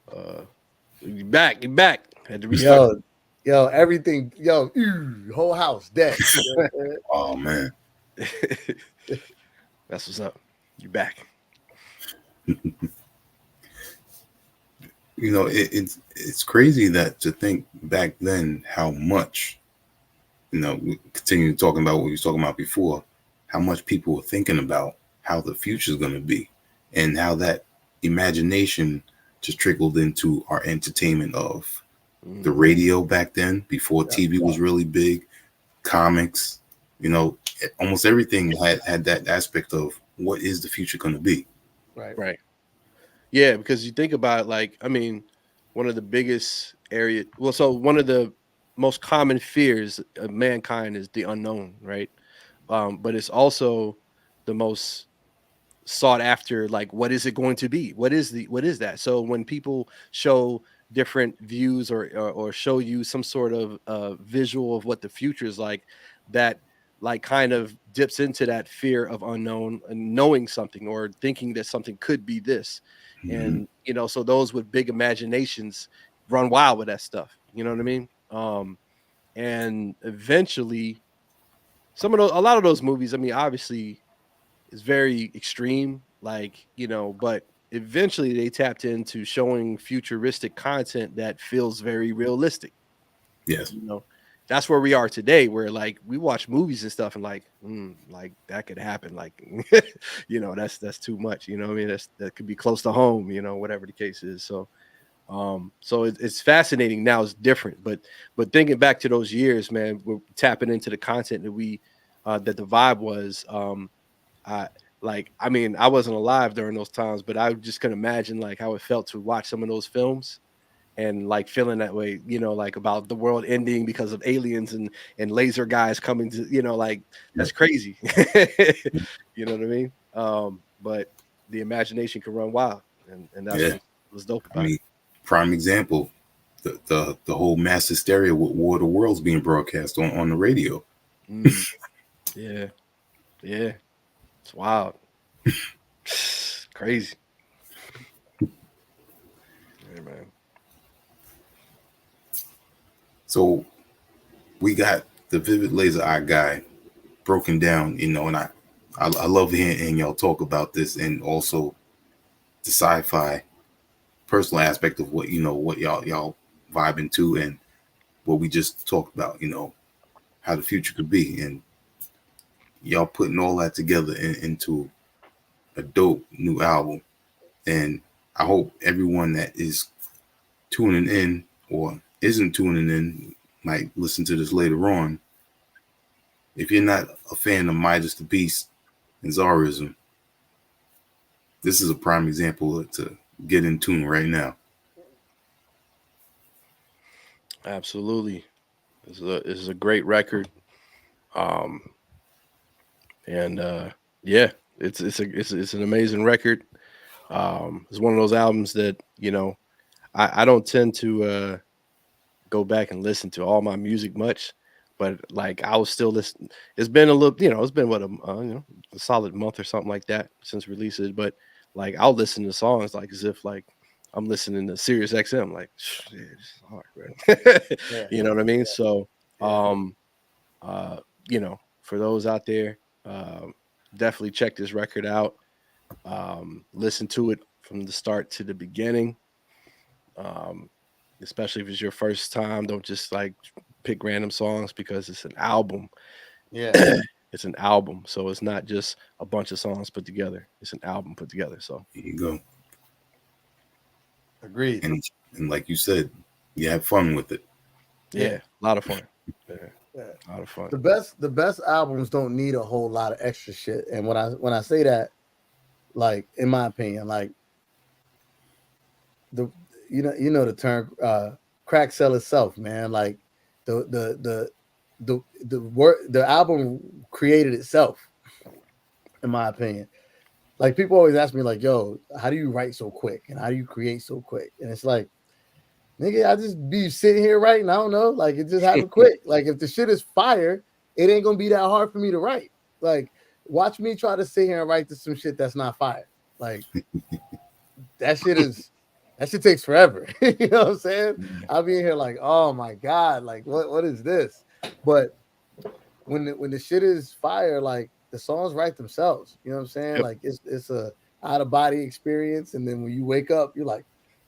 you back. Had to restart. Everything, whole house dead. Oh man. That's what's up. You back. It's crazy that to think back then how much, we continue talking about what we was talking about before, how much people were thinking about how the future is going to be and how that imagination just trickled into our entertainment of the radio back then before TV was really big, comics, almost everything had that aspect of what is the future going to be. Right. Yeah, because you think about it, like, I mean, one of the biggest so one of the most common fears of mankind is the unknown, right? But it's also the most sought after, like, what is it going to be? What is that? So when people show different views or show you some sort of visual of what the future is like, that like kind of dips into that fear of unknown and knowing something or thinking that something could be this. Mhm. And so those with big imaginations run wild with that stuff. You know what I mean? And eventually a lot of those movies, I mean, obviously is very extreme, like, but eventually they tapped into showing futuristic content that feels very realistic. Yes. You know, that's where we are today, where like we watch movies and stuff and like that could happen. Like, that's too much. You know what I mean? That could be close to home, whatever the case is. So it's fascinating now. It's different, but thinking back to those years, man, we're tapping into the content that that the vibe was. like, I mean, I wasn't alive during those times, but I just can imagine like how it felt to watch some of those films and like feeling that way, like about the world ending because of aliens and laser guys coming to, like Yeah. that's crazy. You know what I mean? But the imagination can run wild, and that's Yeah. what's dope I about it. mean, prime example, the whole mass hysteria with War of the Worlds being broadcast on the radio. Mm, yeah, yeah, it's wild. Crazy. Yeah, man. So we got the Vivid Laser Eye guy broken down, and I love hearing y'all talk about this, and also the sci-fi personal aspect of what y'all vibing to, and what we just talked about, how the future could be, and y'all putting all that together into a dope new album. And I hope everyone that is tuning in or isn't tuning in might listen to this later on. If you're not a fan of MidaZ the Beast and TzariZM, this is a prime example to get in tune right now. Absolutely. This is a great record. Um, and yeah, it's an amazing record. It's one of those albums that I don't tend to go back and listen to all my music much, but like I was still listen. It's been a little, it's been what a solid month or something like that since releases. But like I'll listen to songs like as if like I'm listening to Sirius XM. Like, yeah, this is hard, right? Yeah. You know what I mean? So, Yeah. uh, for those out there, definitely check this record out. Listen to it from the start to the beginning. Um, Especially if it's your first time, don't just like pick random songs because it's an album. Yeah. It's an album, so it's not just a bunch of songs put together. It's an album put together. So Here you go. Agreed. And like you said, you have fun with it. yeah, Yeah. a lot of fun. Yeah, Yeah. a lot of fun. The best albums don't need a whole lot of extra shit. And when I say that, like in my opinion, like the the term crack sell itself, man. Like the album created itself, in my opinion. Like people always ask me, like, yo, how do you write so quick? And how do you create so quick? And it's like, nigga, I just be sitting here writing. I don't know. Like it just happened quick. Like if the shit is fire, it ain't gonna be that hard for me to write. Like, watch me try to sit here and write some shit that's not fire. Like that shit takes forever. You know what I'm saying? I'll be in here like, oh my God, like what is this? But when the shit is fire, like the songs write themselves. You know what I'm saying? Yep. Like it's a out of body experience, and then when you wake up, you're like,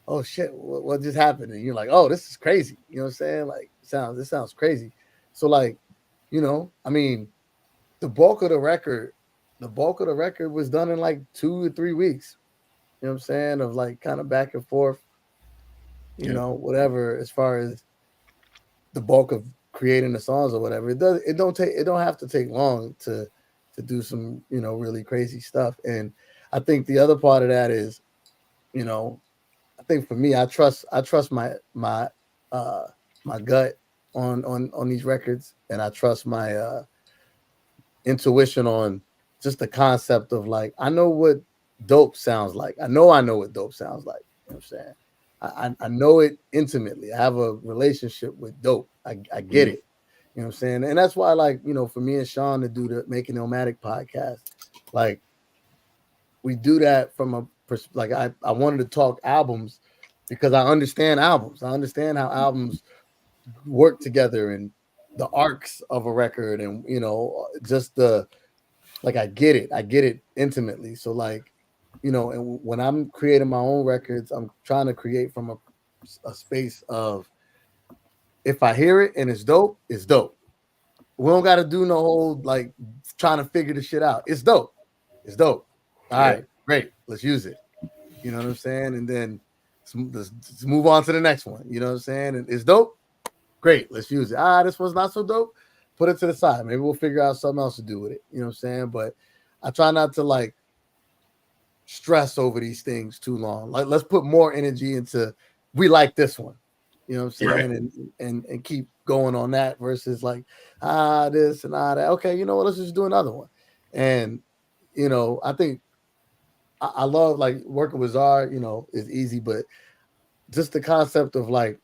oh shit, what just happened? And you're like, oh, this is crazy. You know what I'm saying? Like this sounds crazy. So like, I mean, the bulk of the record was done in like 2 or 3 weeks. You know what I'm saying? Of like kind of back and forth, whatever, as far as the bulk of creating the songs or whatever. It don't have to take long to do some, really crazy stuff. And I think the other part of that is, I think for me, I trust my gut on these records, and I trust my intuition on just the concept of like, I know what dope sounds like. I know what dope sounds like. You know what I'm saying? I know it intimately. I have a relationship with dope. I get it. You know what I'm saying? And that's why, like, for me and Sean to do the Making Nomadic podcast, like, we do that from a like I wanted to talk albums because I understand albums. I understand how albums work together and the arcs of a record, and just the like I get it intimately. So like, and when I'm creating my own records, I'm trying to create from a space of, if I hear it and it's dope, it's dope. We don't got to do no whole like trying to figure the shit out. It's dope. It's dope. All right, great. Let's use it. You know what I'm saying? And then let's move on to the next one. You know what I'm saying? And it's dope. Great. Let's use it. This one's not so dope. Put it to the side. Maybe we'll figure out something else to do with it. You know what I'm saying? But I try not to like stress over these things too long. Like, let's put more energy into we like this one. You know what I'm saying? Right. And keep going on that versus like this and that. Okay, you know what? Let's just do another one. And I think I love like working with Czar, is easy, but just the concept of like,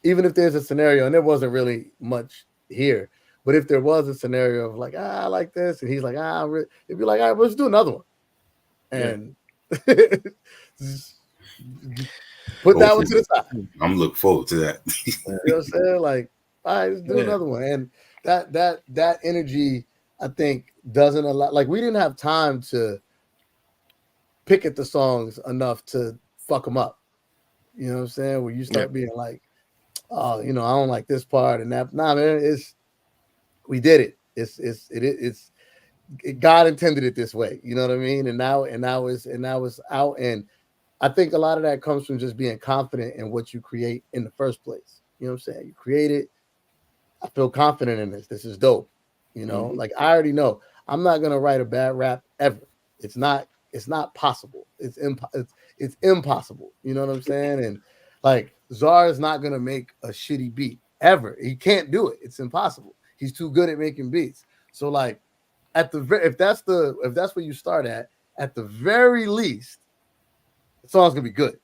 even if there's a scenario, and there wasn't really much here, but if there was a scenario of like, I like this, and he's like, it'd be like, all right, let's do another one. And just put that one to the side. I'm looking forward to that. You know what I'm saying? Like, all right, let's do another one. And that energy, I think, doesn't allow, like, we didn't have time to pick at the songs enough to fuck them up. You know what I'm saying? Where you start being like, oh, I don't like this part and that. Nah, man, we did it. It's God intended it this way. You know what I mean? And now it's out. And I think a lot of that comes from just being confident in what you create in the first place. You know what I'm saying? You create it. I feel confident in this. This is dope. Like, I already know I'm not gonna write a bad rap ever. It's not possible. It's impossible. You know what I'm saying? And like, Czar is not gonna make a shitty beat ever. He can't do it. It's impossible. He's too good at making beats. So like, if that's where you start at the very least, the song's gonna be good.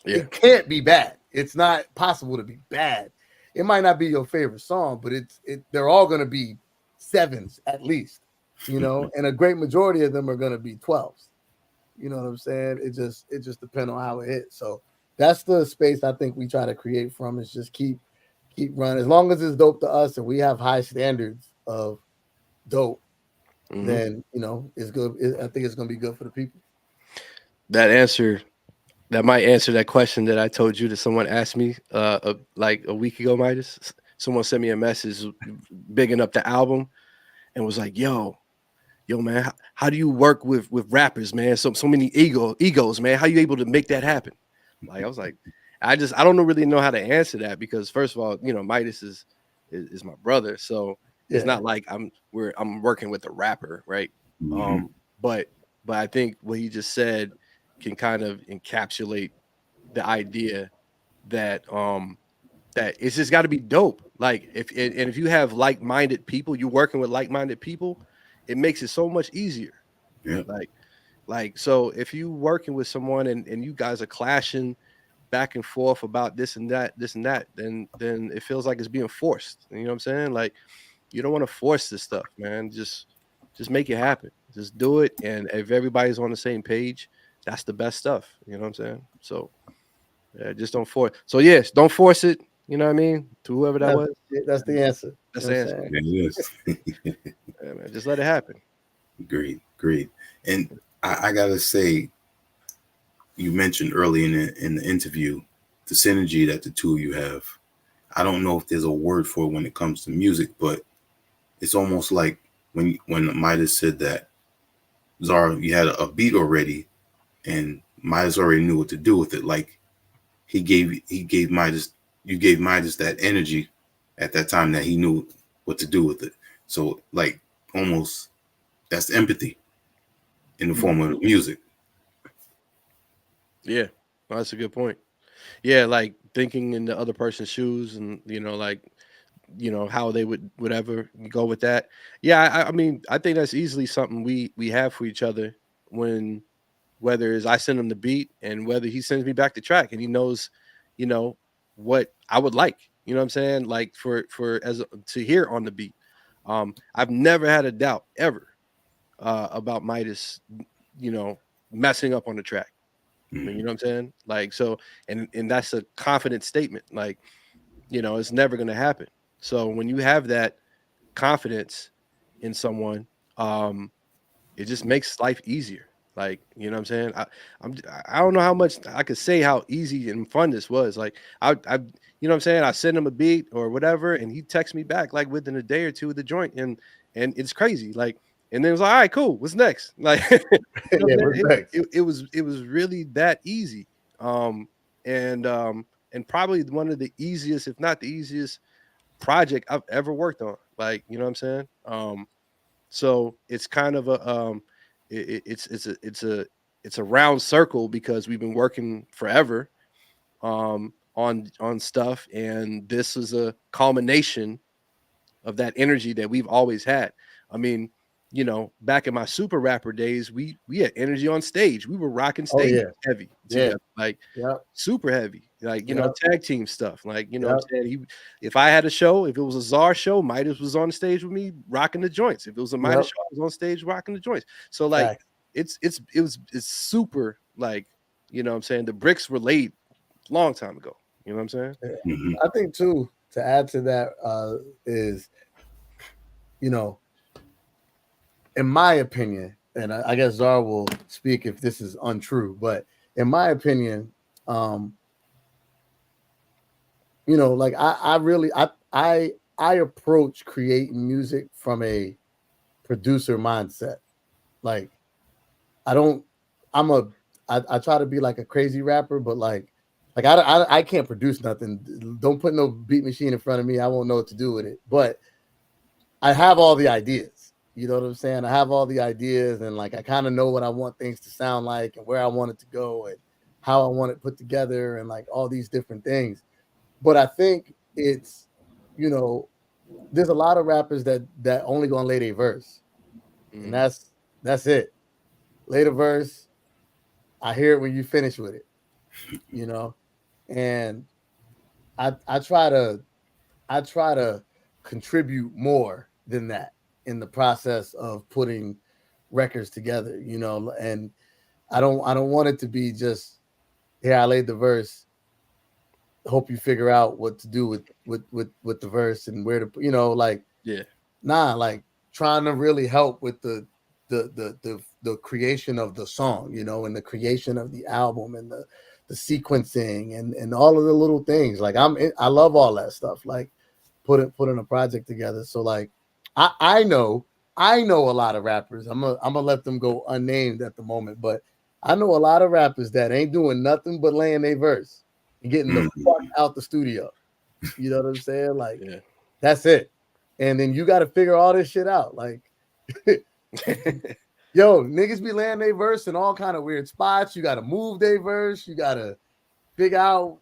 Yeah. It can't be bad. It's not possible to be bad. It might not be your favorite song, but they're all gonna be 7s at least, and a great majority of them are gonna be 12s. You know what I'm saying? It just depends on how it hits. So that's the space I think we try to create from, is just keep running. As long as it's dope to us and we have high standards of dope, then it's good. I think it's gonna be good for the people. That might answer that question that I told you that someone asked me like a week ago, MidaZ. Someone sent me a message bigging up the album and was like, yo, man, how do you work with rappers, man? So many egos, man. How you able to make that happen? Like, I was like, I don't really know how to answer that, because first of all, MidaZ is my brother. So it's not like I'm working with a rapper, right? But I think what he just said can kind of encapsulate the idea that that it's just got to be dope. Like, if you have like-minded people, you're working with like-minded people, it makes it so much easier. Yeah. Like so if you working with someone and you guys are clashing back and forth about this and that, then it feels like it's being forced. You know what I'm saying? Like, you don't want to force this stuff, man. Just make it happen. Just do it. And if everybody's on the same page, that's the best stuff. You know what I'm saying? So just don't force. So yes, don't force it. You know what I mean? To whoever that was. That's the answer. That's the answer. Yes. Yeah, man, just let it happen. Great. And I gotta say, you mentioned early in the interview the synergy that the two of you have. I don't know if there's a word for it when it comes to music, but it's almost like when MidaZ said that, Czar, you had a beat already, and MidaZ already knew what to do with it. Like, he gave MidaZ, you gave MidaZ that energy at that time that he knew what to do with it. So like, almost that's empathy in the form of music. Yeah, well, that's a good point. Yeah, like thinking in the other person's shoes, and how they would whatever go with that. Yeah, I mean, I think that's easily something we have for each other, when whether is I send him the beat and whether he sends me back the track, and he knows, what I would like. You know what I'm saying? Like, for to hear on the beat. I've never had a doubt ever about MidaZ, messing up on the track. You know what I'm saying? Like, so, and that's a confident statement. Like, it's never going to happen. So when you have that confidence in someone, it just makes life easier. Like, you know what I'm saying? I don't know how much I could say how easy and fun this was. Like, I you know what I'm saying? I send him a beat or whatever, and he texts me back like within a day or two of the joint, and it's crazy. Like, and then it was like, all right, cool. What's next? Like, it was really that easy. And probably one of the easiest, if not the easiest, project I've ever worked on. Like, you know what I'm saying? So it's kind of it's a round circle because we've been working forever on stuff, and this is a culmination of that energy that we've always had. I mean, back in my super rapper days, we had energy on stage. We were rocking Oh stage yeah, heavy yeah, together, like yep, super heavy, like yep, tag team stuff. Like what I'm yep. saying, if I had a show, if it was a Czar show, MidaZ was on stage with me rocking the joints. If it was a MidaZ Yep. show, I was on stage rocking the joints. So like Facts. it's super, like what I'm saying, the bricks were laid long time ago. You know what I'm saying? Mhm. I think too, to add to that, is, in my opinion, and I guess Zara will speak if this is untrue, but in my opinion, like I really I approach creating music from a producer mindset. Like I don't, I'm a, I try to be like a crazy rapper, but like I can't produce nothing. Don't put no beat machine in front of me. I won't know what to do with it. But I have all the ideas. You know what I'm saying? I have all the ideas, and like I kind of know what I want things to sound like and where I want it to go and how I want it put together and like all these different things. But I think it's, there's a lot of rappers that only gonna lay their verse, and Mhm. that's it. Lay the verse. I hear it when you finish with it, and I try to contribute more than that in the process of putting records together, and I don't want it to be just here, I laid the verse, hope you figure out what to do with the verse and where to, like, Yeah. like trying to really help with the creation of the song, and the creation of the album and the sequencing and all of the little things. Like I love all that stuff. Like putting a project together. So like I know a lot of rappers. I'm gonna let them go unnamed at the moment, but I know a lot of rappers that ain't doing nothing but laying their verse and getting the fuck out the studio. You know what I'm saying? Like Yeah. that's it. And then you got to figure all this shit out. Like, yo, niggas be laying their verse in all kind of weird spots. You got to move their verse. You got to figure out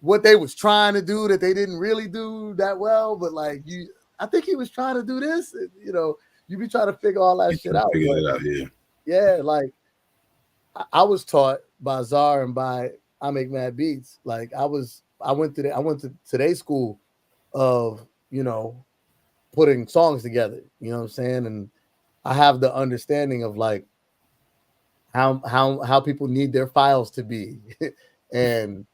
what they was trying to do that they didn't really do that well. But like I think he was trying to do this. And, you be trying to figure all that shit out. Figure But, it out, yeah. yeah, like I was taught by Czar and by I Make Mad Beats. Like I went to today's school of putting songs together. You know what I'm saying? And I have the understanding of like how people need their files to be, and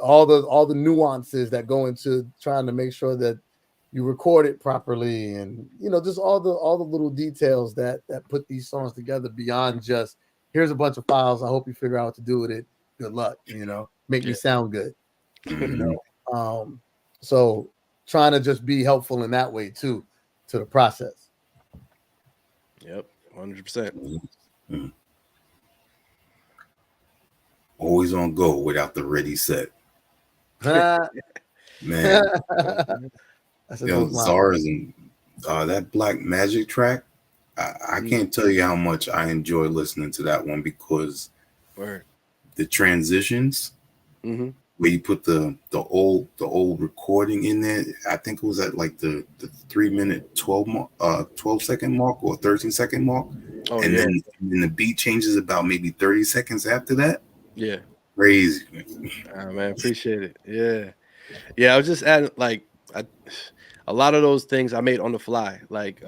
all the nuances that go into trying to make sure that you record it properly, and just all the little details that put these songs together beyond just here's a bunch of files. I hope you figure out what to do with it. Good luck. Make me sound good. So trying to just be helpful in that way too to the process. Yep, 100%. Always on go without the ready set. Man, That's ZARZM, that Black Magic track. I can't tell you how much I enjoy listening to that one because the transitions, where you put the old recording in there. I think it was at like the 3-minute 12-second mark or 13-second mark. Then the beat changes about maybe 30 seconds after that. Yeah. Crazy. Man, appreciate it. Yeah. I was just adding like a lot of those things I made on the fly. Like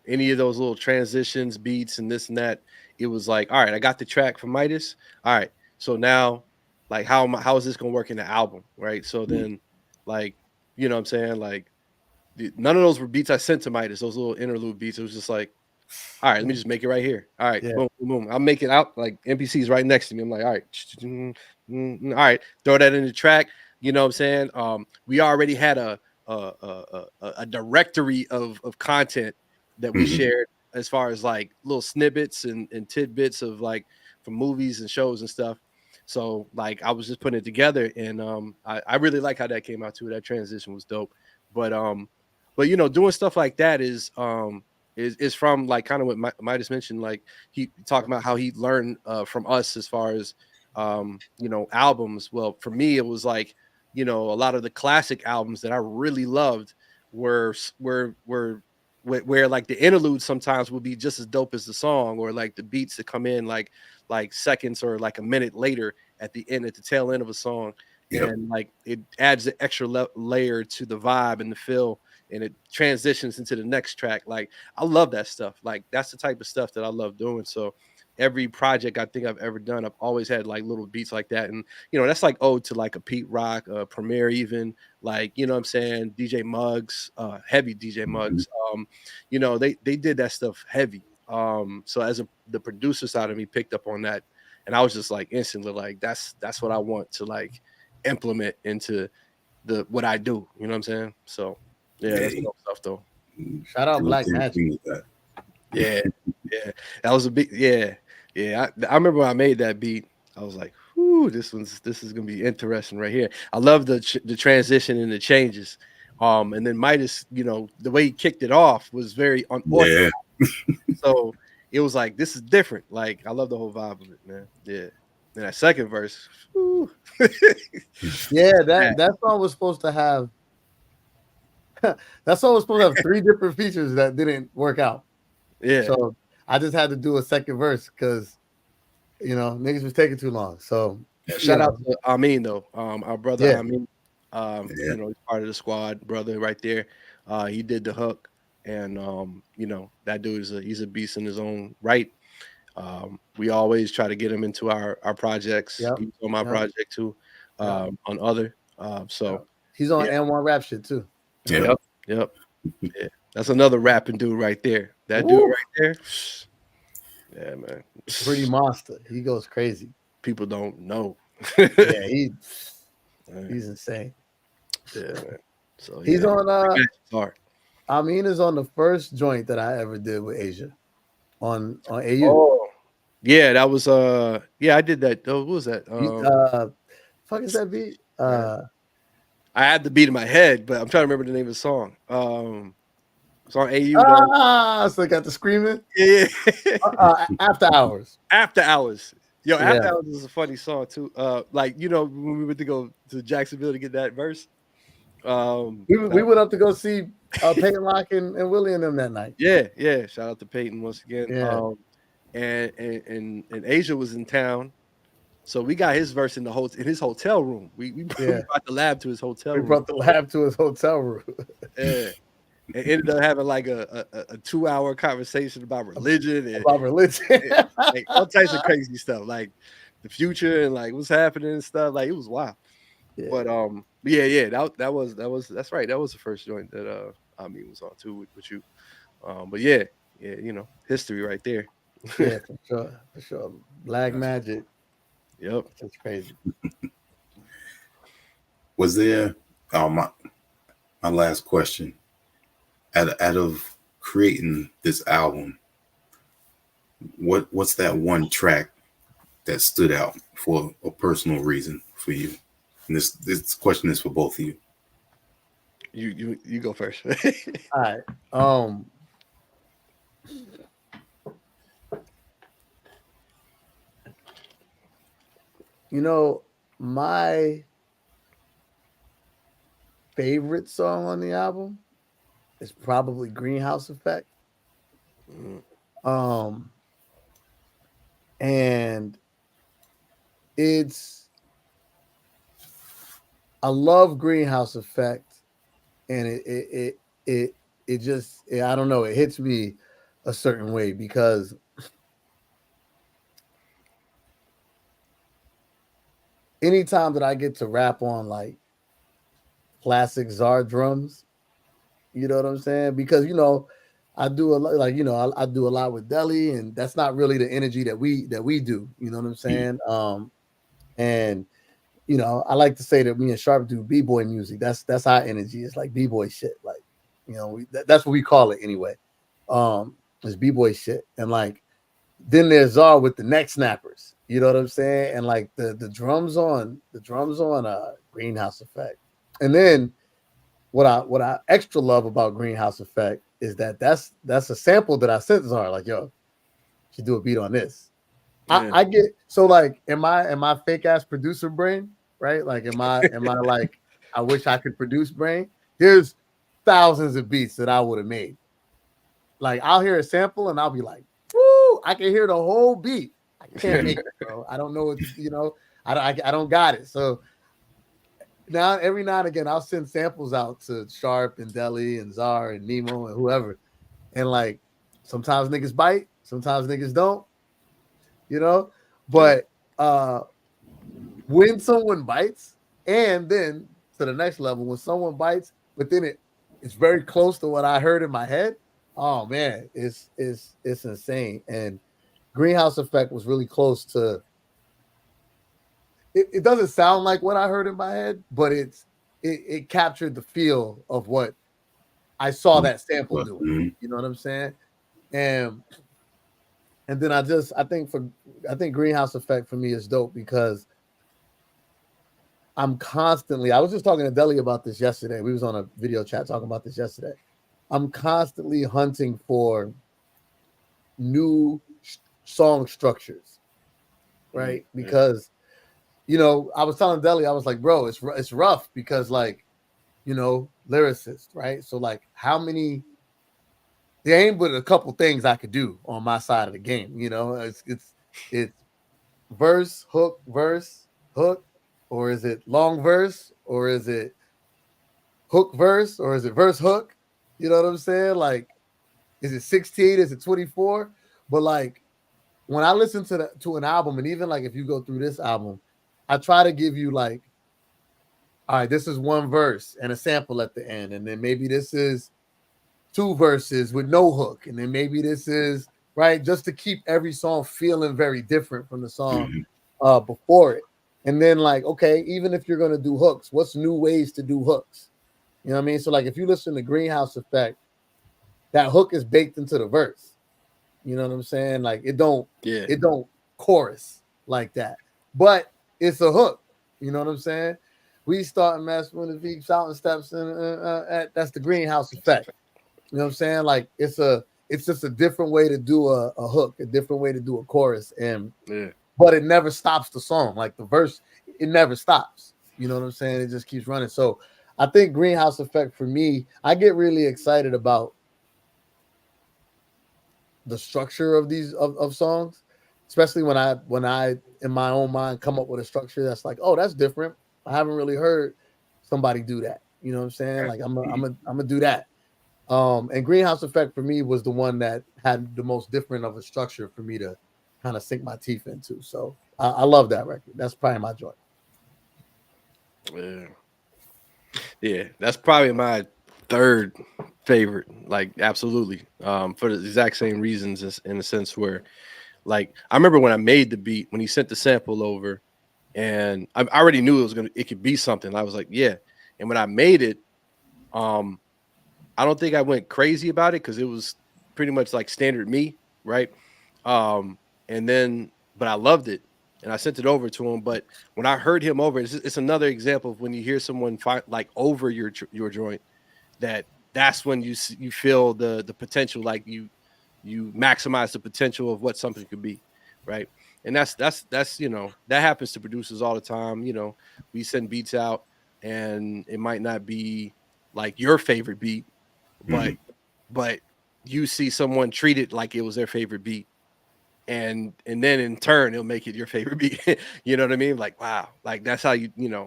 any of those little transitions, beats, and this and that. It was like, all right, I got the track from MidaZ. All right, so now, like, how is this gonna work in the album, right? So then, like, you know what I'm saying, like, none of those were beats I sent to MidaZ. Those little interlude beats. It was just like, all right, let me just make it right here. All right, boom, boom, boom. I'll make it out like NPC's right next to me. I'm like, all right, throw that in the track. You know what I'm saying? We already had a directory of content that we shared as far as like little snippets and tidbits of like from movies and shows and stuff. So like I was just putting it together, and I really like how that came out too. That transition was dope. But doing stuff like that is is from like kind of what Midas mentioned. Like he talking about how he learned from us as far as you know, albums. Well, for me, it was like, you know, a lot of the classic albums that I really loved were where like the interlude sometimes would be just as dope as the song, or like the beats that come in like seconds or like a minute later at the end, at the tail end of a song. Yep. And like it adds the extra layer to the vibe and the feel, and it transitions into the next track. Like I love that stuff. Like that's the type of stuff that I love doing. So every project I think I've ever done, I've always had like little beats like that. And you know, that's like ode to like a Pete Rock, Premier, even like, you know what I'm saying, DJ Muggs, heavy DJ Muggs. You know, they did that stuff heavy. So as the producer side of me picked up on that, and I was just like instantly like, that's what I want to like implement into what I do. You know what I'm saying? So yeah, that's dope stuff though. Shout out Black Magic. Yeah, yeah, that was a big yeah. I remember when I made that beat, I was like, "Whoo, this is gonna be interesting right here." I love the transition and the changes. And then Midas, you know, the way he kicked it off was very unorthodox. So it was like, this is different. Like I love the whole vibe of it, man. Yeah. And that second verse, yeah, that song was supposed to have that song was supposed to have 3 different features that didn't work out. Yeah. So I just had to do a second verse because, you know, niggas was taking too long. So shout out to Amin though. Our brother Amin. You know, he's part of the squad, brother, right there. He did the hook, and you know, that dude he's a beast in his own right. We always try to get him into our projects. Yep. He's on my project too, on other. So he's on N1 rap shit too. Yep. Yeah, that's another rapping dude right there. That dude right there. Yeah, man. Pretty monster. He goes crazy. People don't know. Yeah, he's insane. Yeah, man. So he's on I mean, is on the first joint that I ever did with Asia on AU. Oh, yeah, that was yeah, I did that. What was that? Fuck is that beat? I had the beat in my head, but I'm trying to remember the name of the song. It's on AU. So I got the screaming. Yeah. After Hours. After Hours. Yo, After Hours is a funny song too. Like, you know, when we went to go to Jacksonville to get that verse. We went up to go see Peyton Locke and Willie and them that night. Yeah. Shout out to Peyton once again. Yeah. And Asia was in town. So we got his verse in his hotel room. We brought the lab to his hotel room. We brought the lab to his hotel room. Yeah. And ended up having like a 2-hour conversation about religion and like all types of crazy stuff, like the future and like what's happening and stuff. Like it was wild. Yeah. But that's right. That was the first joint that I mean was on too with you. But yeah, you know, history right there. Yeah, for sure. Black Magic. Yep. That's crazy. Was there my last question? Out of creating this album, what's that one track that stood out for a personal reason for you? And this question is for both of you. You go first. All right. You know, my favorite song on the album is probably Greenhouse Effect. And I love Greenhouse Effect, and it just, I don't know, it hits me a certain way because anytime that I get to rap on like classic Czar drums, you know what I'm saying? Because, you know, I do a lot, like, you know, I do a lot with Deli, and that's not really the energy that we do. You know what I'm saying? And you know, I like to say that me and Sharp do b-boy music. That's our energy. It's like b-boy shit. Like, you know, that's what we call it anyway. It's b-boy shit. And like, then there's Czar with the neck snappers. You know what I'm saying? And like the drums on Greenhouse Effect. And then what I extra love about Greenhouse Effect is that that's a sample that I sent Zara, like, yo, she do a beat on this. Yeah. I get so like in my fake ass producer brain, right? Like am I like I wish I could produce brain? There's thousands of beats that I would have made. Like I'll hear a sample and I'll be like, woo, I can hear the whole beat. I can't make it, bro. I don't know what I don't got it. So now every now and again I'll send samples out to Sharp and Deli and Czar and Nemo and whoever. And like sometimes niggas bite, sometimes niggas don't, you know. But when someone bites, and then to the next level, when someone bites, but then it's very close to what I heard in my head. Oh man, it's insane. And Greenhouse Effect was really close to it doesn't sound like what I heard in my head, but it captured the feel of what I saw that sample doing. You know what I'm saying? And then I think Greenhouse Effect for me is dope because I was just talking to Deli about this yesterday. We was on a video chat talking about this yesterday. I'm constantly hunting for new song structures, right? Yeah. Because, I was telling Deli, I was like, bro, it's rough because like, lyricist, right? So like there ain't but a couple things I could do on my side of the game, it's verse, hook, or is it long verse, or is it hook verse, or is it verse hook? You know what I'm saying? Like, is it 16? Is it 24? But like when I listen to an album, and even like if you go through this album, I try to give you like, all right, this is one verse and a sample at the end, and then maybe this is two verses with no hook, and then maybe this is right, just to keep every song feeling very different from the song before it. And then like, okay, even if you're gonna do hooks, what's new ways to do hooks? You know what I mean? So like if you listen to Greenhouse Effect, that hook is baked into the verse. You know what I'm saying? Like it don't chorus like that, but it's a hook. You know what I'm saying? We start messing with the beat, shouting steps, and that's the Greenhouse Effect. You know what I'm saying? Like it's just a different way to do a hook, a different way to do a chorus, but it never stops the song. Like the verse, it never stops. You know what I'm saying? It just keeps running. So I think Greenhouse Effect for me, I get really excited about the structure of these of songs, especially when I in my own mind come up with a structure that's like, oh, that's different. I haven't really heard somebody do that. You know what I'm saying? Like I'm gonna do that. And Greenhouse Effect for me was the one that had the most different of a structure for me to kind of sink my teeth into. So I love that record. That's probably my joy. Yeah, that's probably my third favorite. Like, absolutely. For the exact same reasons, in the sense where, like, I remember when I made the beat, when he sent the sample over, and I already knew it could be something. I was like, yeah. And when I made it, I don't think I went crazy about it because it was pretty much like standard me, right? But I loved it and I sent it over to him. But when I heard him over, it's another example of when you hear someone like over your joint, that's when you feel the potential, like you maximize the potential of what something could be, right? And that's that happens to producers all the time. We send beats out and it might not be like your favorite beat, but you see someone treat it like it was their favorite beat, and then in turn it'll make it your favorite beat. You know what I mean? Like, wow, like that's how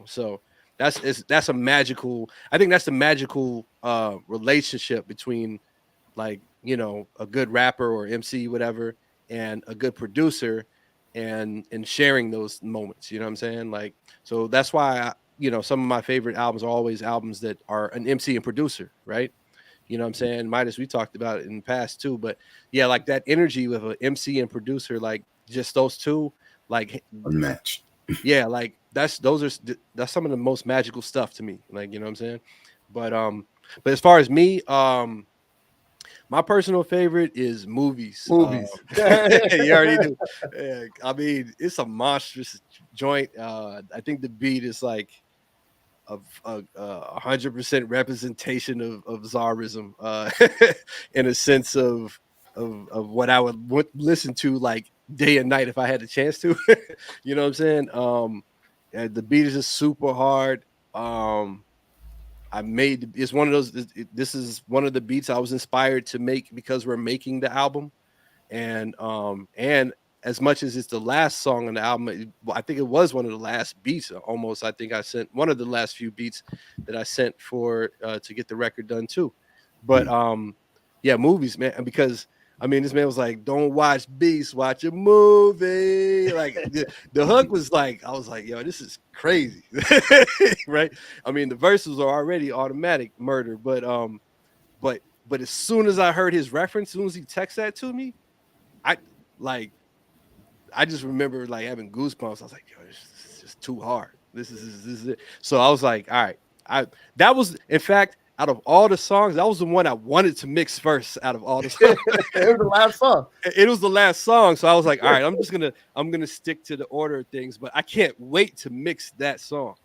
so that's a magical, I think that's the magical relationship between, like, a good rapper or MC, whatever, and a good producer, and sharing those moments. You know what I'm saying? Like, so that's why some of my favorite albums are always albums that are an MC and producer, right? You know what I'm saying? MidaZ, we talked about it in the past too, but yeah, like that energy with an MC and producer, like just those two, like unmatched. Yeah, like that's some of the most magical stuff to me. Like, you know what I'm saying? But as far as me, my personal favorite is movies. You already do. Yeah, I mean, it's a monstrous joint. I think the beat is like 100% representation of TzariZM, in a sense of what I would listen to like day and night if I had the chance to. You know what I'm saying? And the beat is just super hard. It's one of those. This is one of the beats I was inspired to make because we're making the album, and as much as it's the last song on the album, I think it was one of the last beats. Almost, I think I sent one of the last few beats that I sent for to get the record done too. But yeah, movies, man, because I mean, this man was like, "Don't watch Beast, watch a movie." Like the hook was like, I was like, "Yo, this is crazy," right? I mean, the verses are already automatic murder, but as soon as I heard his reference, as soon as he texted that to me, I like I just remember like having goosebumps. I was like, "Yo, this is just too hard. This is it." So I was like, "All right." That was, in fact, out of all the songs, that was the one I wanted to mix first. Out of all the songs, It was the last song. It was the last song. So I was like, "All right, I'm gonna stick to the order of things." But I can't wait to mix that song,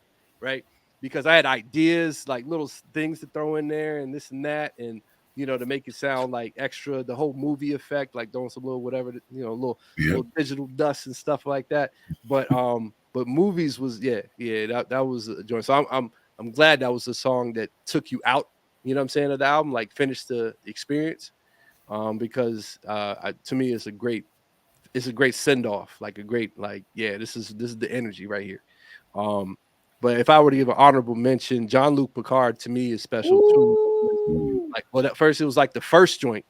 right? Because I had ideas, like little things to throw in there, and this and that, and to make it sound like extra, the whole movie effect, like throwing some little whatever, little digital dust and stuff like that. But movies was that was a joint. So I'm glad that was the song that took you out, what I'm saying, of the album, like finished the experience. Because to me it's a great send off, like a great, like, yeah, this is the energy right here. But if I were to give an honorable mention, Jean-Luc Picard to me is special too. Like, well, at first it was like the first joint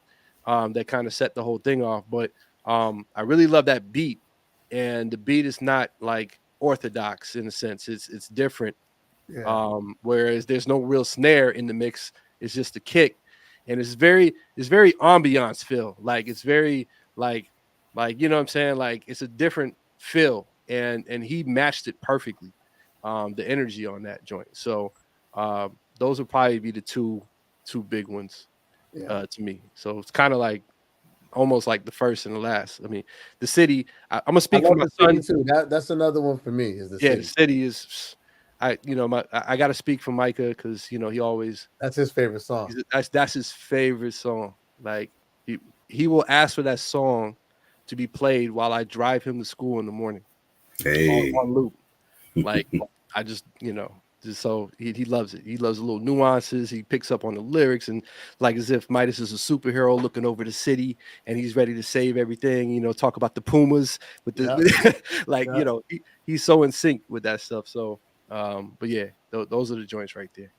that kind of set the whole thing off. But I really love that beat, and the beat is not like orthodox in a sense. It's different. Yeah. Whereas there's no real snare in the mix. It's just a kick, and it's very ambiance feel. Like it's very like what I'm saying, like it's a different feel, and he matched it perfectly. The energy on that joint. So those would probably be the two big ones to me. So it's kind of like almost like the first and the last. I mean, the city. I'm gonna speak for my son too. That's another one for me. Is the yeah, city. the city is. I got to speak for Micah because he always. That's his favorite song. That's his favorite song. Like he will ask for that song to be played while I drive him to school in the morning. Hey, On loop. Like I just just so he loves it. He loves the little nuances. He picks up on the lyrics, and like as if MidaZ is a superhero looking over the city and he's ready to save everything. Talk about the Pumas with the like he's so in sync with that stuff. So but yeah, those are the joints right there.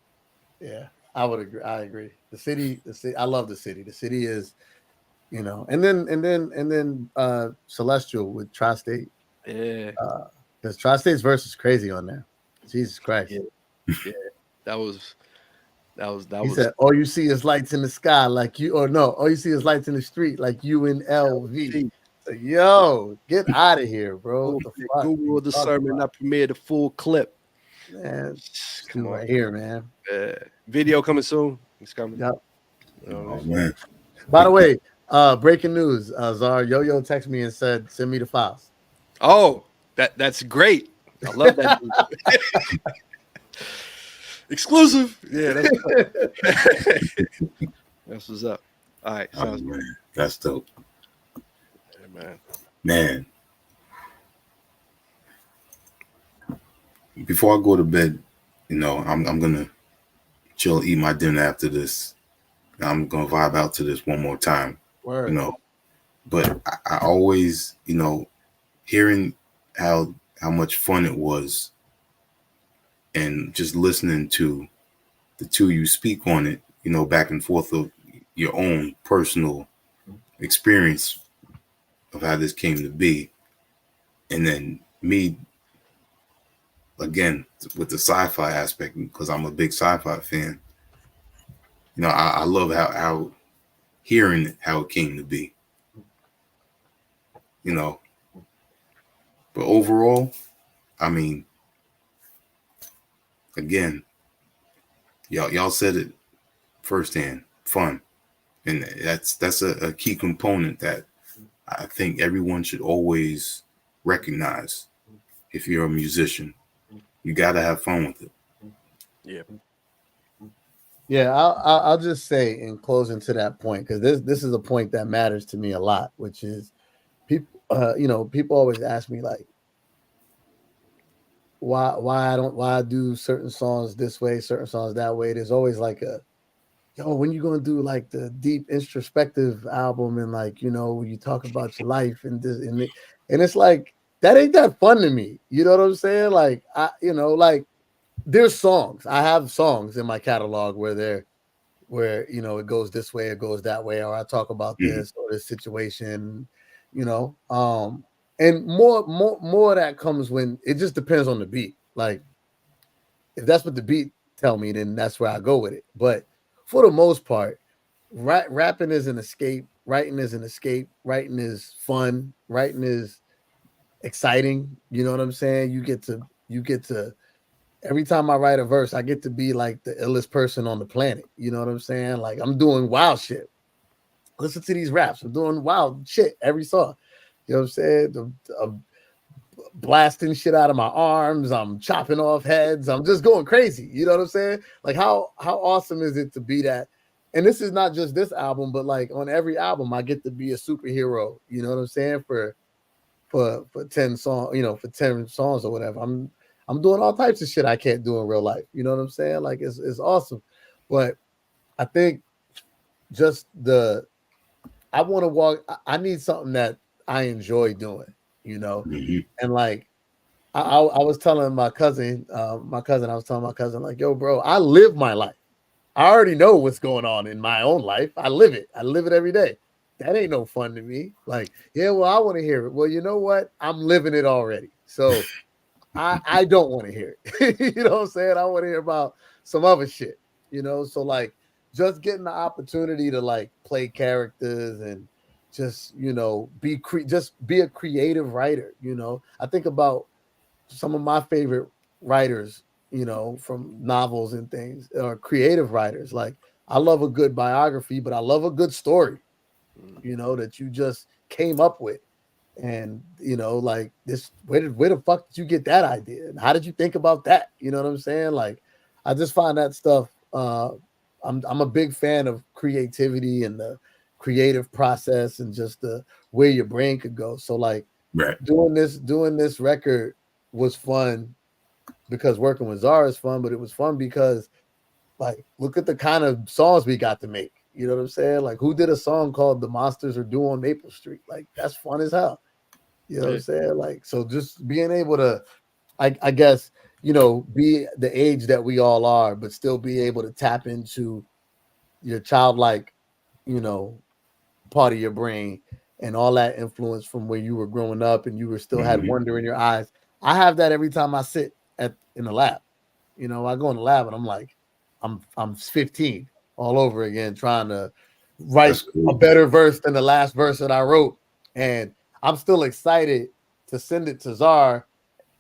Yeah, I would agree. I agree. The city. I love the city. The city is, and then Celestial with Tri-State. Yeah. Because Tri-State's verse is crazy on there. Jesus Christ. Yeah. That was. He said, "All you see is lights in the sky, like you, or no, all you see is lights in the street, like you in LV." So, yo, get out of here, bro. What the fuck? Google the sermon. I premiered a full clip. Man, come on right here, man. Video coming soon. It's coming. Yep. oh man. By the way, breaking news. Zar Yo texted me and said, "Send me the files." Oh, that's great. I love that. Exclusive. Yeah, that's what's up. All right, sounds man. That's dope. Yeah, man. Before I go to bed, I'm gonna chill, eat my dinner after this. I'm gonna vibe out to this one more time. Word. But I always, hearing how much fun it was, and just listening to the two of you speak on it, back and forth of your own personal experience of how this came to be, and then me again with the sci-fi aspect, because I'm a big sci-fi fan. I love how hearing how it came to be. But overall, I mean, again, y'all said it firsthand, fun. And that's a key component that I think everyone should always recognize. If you're a musician, you got to have fun with it. Yeah. Yeah, I'll just say in closing to that point, because this is a point that matters to me a lot, which is people people always ask me like why I do certain songs this way, certain songs that way. There's always like a when you gonna do like the deep introspective album and like when you talk about your life and this and it's like that ain't that fun to me. You know what I'm saying? Like like there's songs. I have songs in my catalog where it goes this way, it goes that way, or I talk about this or this situation, and more of that comes when it just depends on the beat. Like if that's what the beat tell me, then that's where I go with it. But for the most part, rapping is an escape, writing is an escape, writing is fun, writing is exciting. You know what I'm saying? You get to every time I write a verse, I get to be like the illest person on the planet. You know what I'm saying? Like I'm doing wild shit. Listen to these raps. I'm doing wild shit every song. You know what I'm saying? I'm blasting shit out of my arms. I'm chopping off heads. I'm just going crazy. You know what I'm saying? Like how awesome is it to be that? And this is not just this album, but like on every album, I get to be a superhero. You know what I'm saying? For 10 songs, for 10 songs or whatever. I'm doing all types of shit I can't do in real life. You know what I'm saying? Like it's awesome. But I think just I want to walk. I need something that I enjoy doing, and like I was telling my cousin, I was telling my cousin, like, yo, bro, I live my life. I already know what's going on in my own life. I live it every day. That ain't no fun to me. Like, yeah, well, I want to hear it. Well, you know what? I'm living it already. So I don't want to hear it. You know what I'm saying? I want to hear about some other shit, So like just getting the opportunity to like play characters and just, be a creative writer, I think about some of my favorite writers, from novels and things, or creative writers. Like I love a good biography, but I love a good story, that you just came up with. And like this, where the fuck did you get that idea? And how did you think about that? You know what I'm saying? Like, I just find that stuff. I'm a big fan of creativity and the creative process and just the where your brain could go. So like, doing this record was fun because working with Zara is fun, but it was fun because like, look at the kind of songs we got to make. You know what I'm saying? Like, who did a song called "The Monsters Are Due on Maple Street"? Like, that's fun as hell. You know what I'm saying? Like, so just being able to, I guess, be the age that we all are, but still be able to tap into your childlike, part of your brain and all that influence from where you were growing up and you were still had wonder in your eyes. I have that every time I sit in the lab. I go in the lab and I'm like, I'm 15 all over again, trying to write a better verse than the last verse that I wrote. And I'm still excited to send it to Czar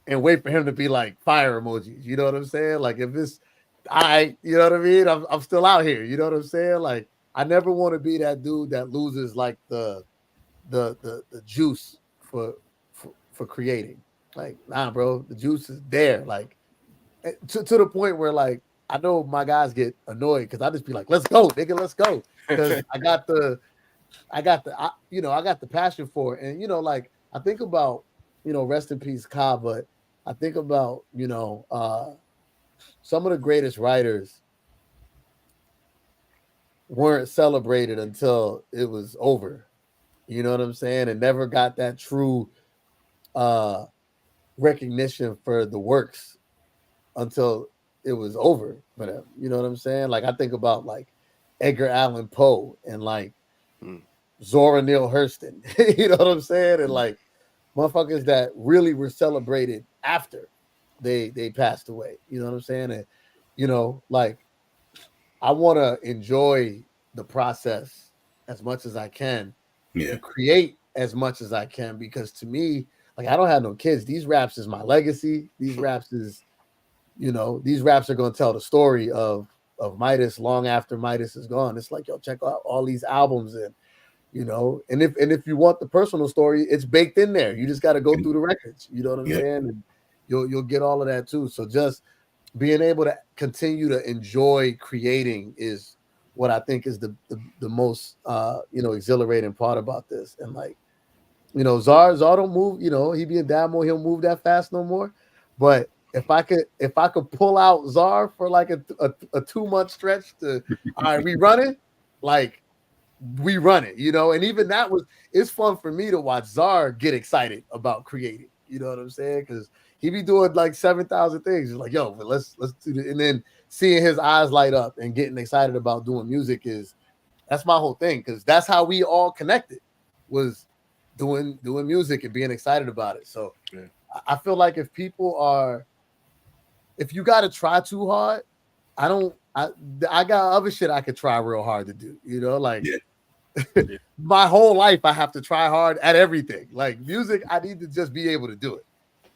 and wait for him to be like fire emojis. You know what I'm saying? Like if it's you know what I mean? I'm still out here. You know what I'm saying? Like I never want to be that dude that loses like the juice for creating. Like, nah, bro, the juice is there. Like to the point where like I know my guys get annoyed because I just be like, let's go, nigga, let's go. Because I got the passion for it. And like I think about, rest in peace, Ka, but I think about, some of the greatest writers weren't celebrated until it was over. You know what I'm saying? And never got that true recognition for the works until it was over for them. You know what I'm saying? Like I think about like Edgar Allan Poe and like Zora Neale Hurston. You know what I'm saying? And like motherfuckers that really were celebrated after they passed away. You know what I'm saying? And like I want to enjoy the process as much as I can and create as much as I can, because to me, like I don't have no kids. These raps is my legacy. These raps is, these raps are going to tell the story of MidaZ long after MidaZ is gone. It's like, yo, check out all these albums and if you want the personal story, it's baked in there. You just got to go through the records. You know what I'm saying? And you'll get all of that too. So just being able to continue to enjoy creating is what I think is the most exhilarating part about this. And like, Zar don't move, he being Damo, he'll move that fast no more. But if I could pull out Zar for like a 2-month stretch to all right, we running, like we run it, and even that it's fun for me to watch Zar get excited about creating. You know what I'm saying? Because he be doing like 7,000 things. He's like, yo, but let's do this. And then seeing his eyes light up and getting excited about doing music that's my whole thing. Because that's how we all connected, was doing music and being excited about it. So yeah. I feel like if you got to try too hard, I got other shit I could try real hard to do. Like. Yeah. My whole life I have to try hard at everything. Like music, I need to just be able to do it.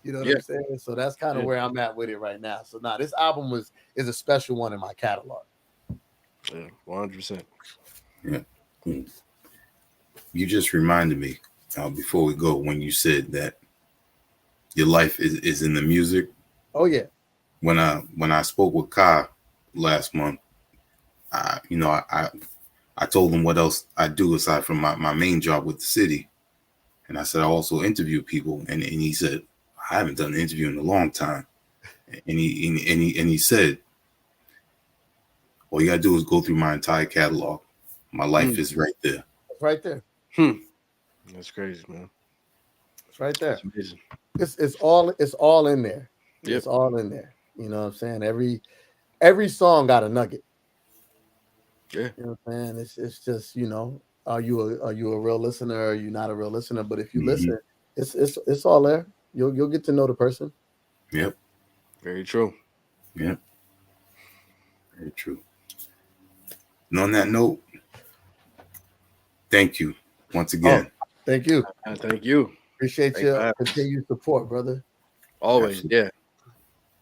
You know what I'm saying? So that's kind of where I'm at with it right now. So this album is a special one in my catalog. Yeah, 100%. Yeah. You just reminded me before we go when you said that your life is in the music. Oh yeah. When I spoke with Ka last month, I told him what else I do aside from my main job with the city. And I said, I also interview people. And he said, I haven't done an interview in a long time. And he said, all you got to do is go through my entire catalog. My life is right there. It's right there. That's crazy, man. It's right there. That's amazing. It's all in there. Yep. It's all in there. You know what I'm saying? Every song got a nugget. Yeah. You know what I'm saying? It's just, are you a real listener or are you not a real listener? But if you listen, it's all there. You'll get to know the person. Yep. Very true. Yep. Very true. And on that note, thank you once again. Oh, thank you. Thank you. Appreciate your continued support, brother. Always. Absolutely. Yeah.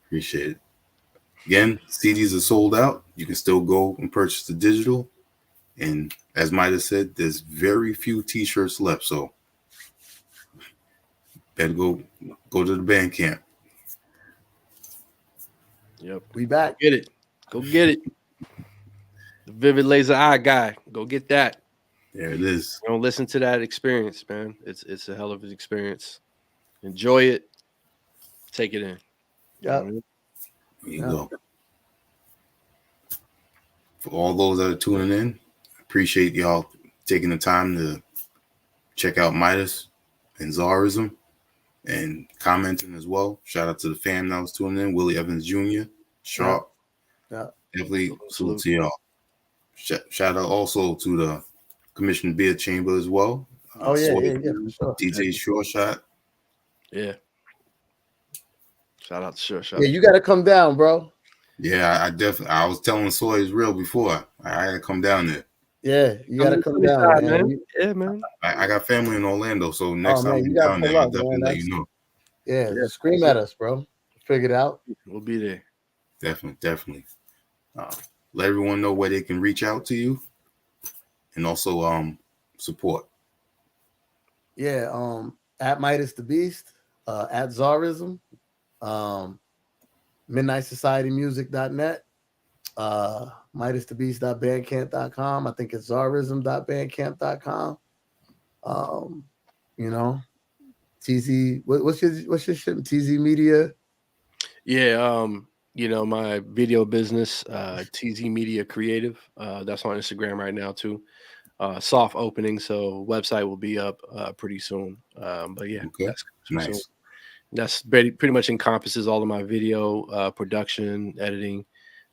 Appreciate it. Again, CDs are sold out. You can still go and purchase the digital. And as MidaZ said, there's very few T-shirts left. So better go to the band camp. Yep. We back. Go get it. The Vivid Laser Eye guy. Go get that. There it is. Don't listen to that experience, man. It's a hell of an experience. Enjoy it. Take it in. Yeah. There you go. For all those that are tuning in, appreciate y'all taking the time to check out MidaZ and TzariZM and commenting as well. Shout out to the fam that was tuning in. Willie Evans Jr., Sharp. Yeah. Definitely salute to y'all. Shout out also to the Commissioned Beer Chamber as well. For sure. DJ Short Shot. Yeah. Shout out to Short Shot. Yeah, you got to come down, bro. Yeah, I was telling Soy it's real before. I got to come down there. Yeah, you got to come down, man. Yeah, man. I got family in Orlando, so next time you down there, I'll definitely let you know. Yeah, scream at us, bro. Figure it out. We'll be there. Definitely. Let everyone know where they can reach out to you and also support. Yeah, at MidaZ the Beast, at TzariZM, MidnightSocietyMusic.net, MidaZtheBeast.bandcamp.com. I think it's TzariZM.bandcamp.com. TZ, what's your shit? TZ Media? Yeah, my video business, TZ Media Creative. That's on Instagram right now too. Soft opening, so website will be up pretty soon. But yeah, that's nice. Soon. That's pretty much encompasses all of my video production, editing,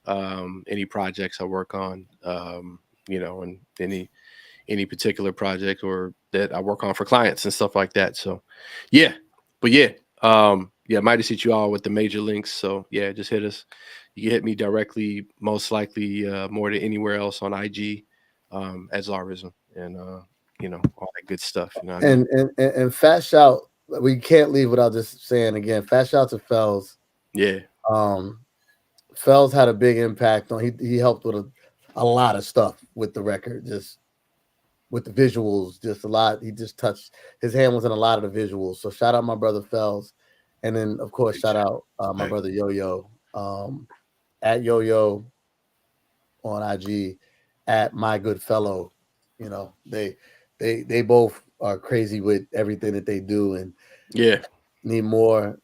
any projects I work on, and any particular project or that I work on for clients and stuff like that. So, yeah, but might hit you all with the major links. So yeah, just hit us. You can hit me directly, most likely more than anywhere else on IG at TzariZM and all that good stuff. And fat shout. We can't leave without just saying again, fat shout to Fells. Yeah. Fells had a big impact on. He helped with a lot of stuff with the record, just with the visuals, just a lot. He just touched, his hand was in a lot of the visuals. So shout out my brother Fells, and then of course shout out my brother Yo-Yo At Yo-Yo on IG, at My Good Fellow. You know, they both are crazy with everything that they do, and Yeah. need more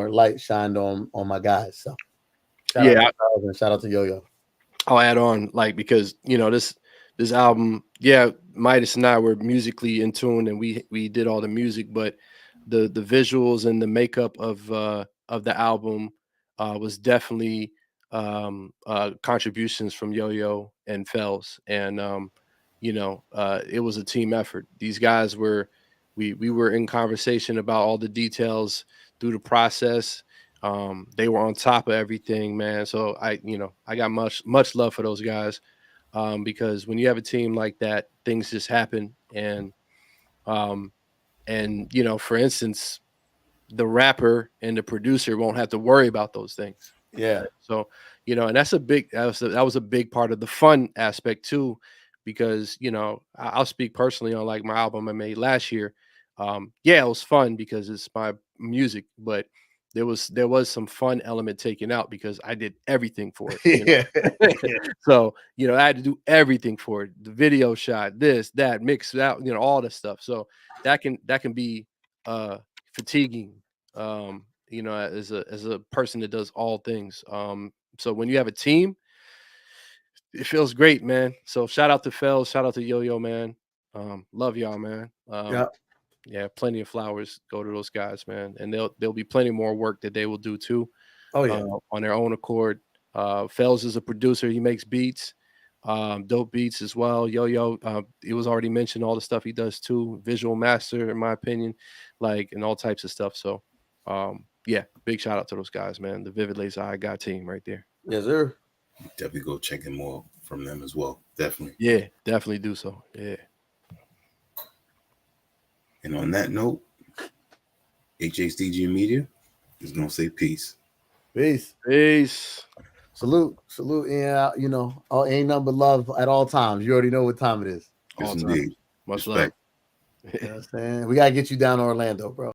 light shined on my guys. So shout Yeah, out to Charles and shout out to Yo-Yo. I'll add on, like, because this album, yeah, MidaZ and I were musically in tune, and we did all the music, but the visuals and the makeup of the album was definitely contributions from Yo-Yo and Fells, and it was a team effort. These guys were we were in conversation about all the details through the process. They were on top of everything, man. So I got much love for those guys, because when you have a team like that, things just happen. Um, for instance, the rapper and the producer won't have to worry about those things. Yeah. Right? So, and that was a big part of the fun aspect too, because I'll speak personally on like my album I made last year. Yeah, it was fun because it's my music, but there was some fun element taken out because I did everything for it. Yeah. So, I had to do everything for it. The video shot, this, that, mix it out, all the stuff. So that can be fatiguing, as a person that does all things. So when you have a team, it feels great, man. So shout out to Fells, shout out to Yo-Yo, man. Love y'all, man. Yeah. Yeah, plenty of flowers go to those guys, man. And there'll be plenty more work that they will do too, Oh yeah. on their own accord. Fells is a producer; he makes beats, dope beats as well. Yo-Yo, it was already mentioned all the stuff he does too. Visual master, in my opinion, like, and all types of stuff. So, yeah, big shout out to those guys, man. The Vivid Laser I Got team right there. Yes, sir. Definitely go check in more from them as well. Definitely. Yeah, definitely do so. Yeah. And on that note, HHDG Media is gonna say peace. Peace. Peace. Salute. And ain't nothing but love at all times. You already know what time it is. Yes, All time. indeed. Much Respect. love. You know what I'm saying? We gotta get you down to Orlando, bro.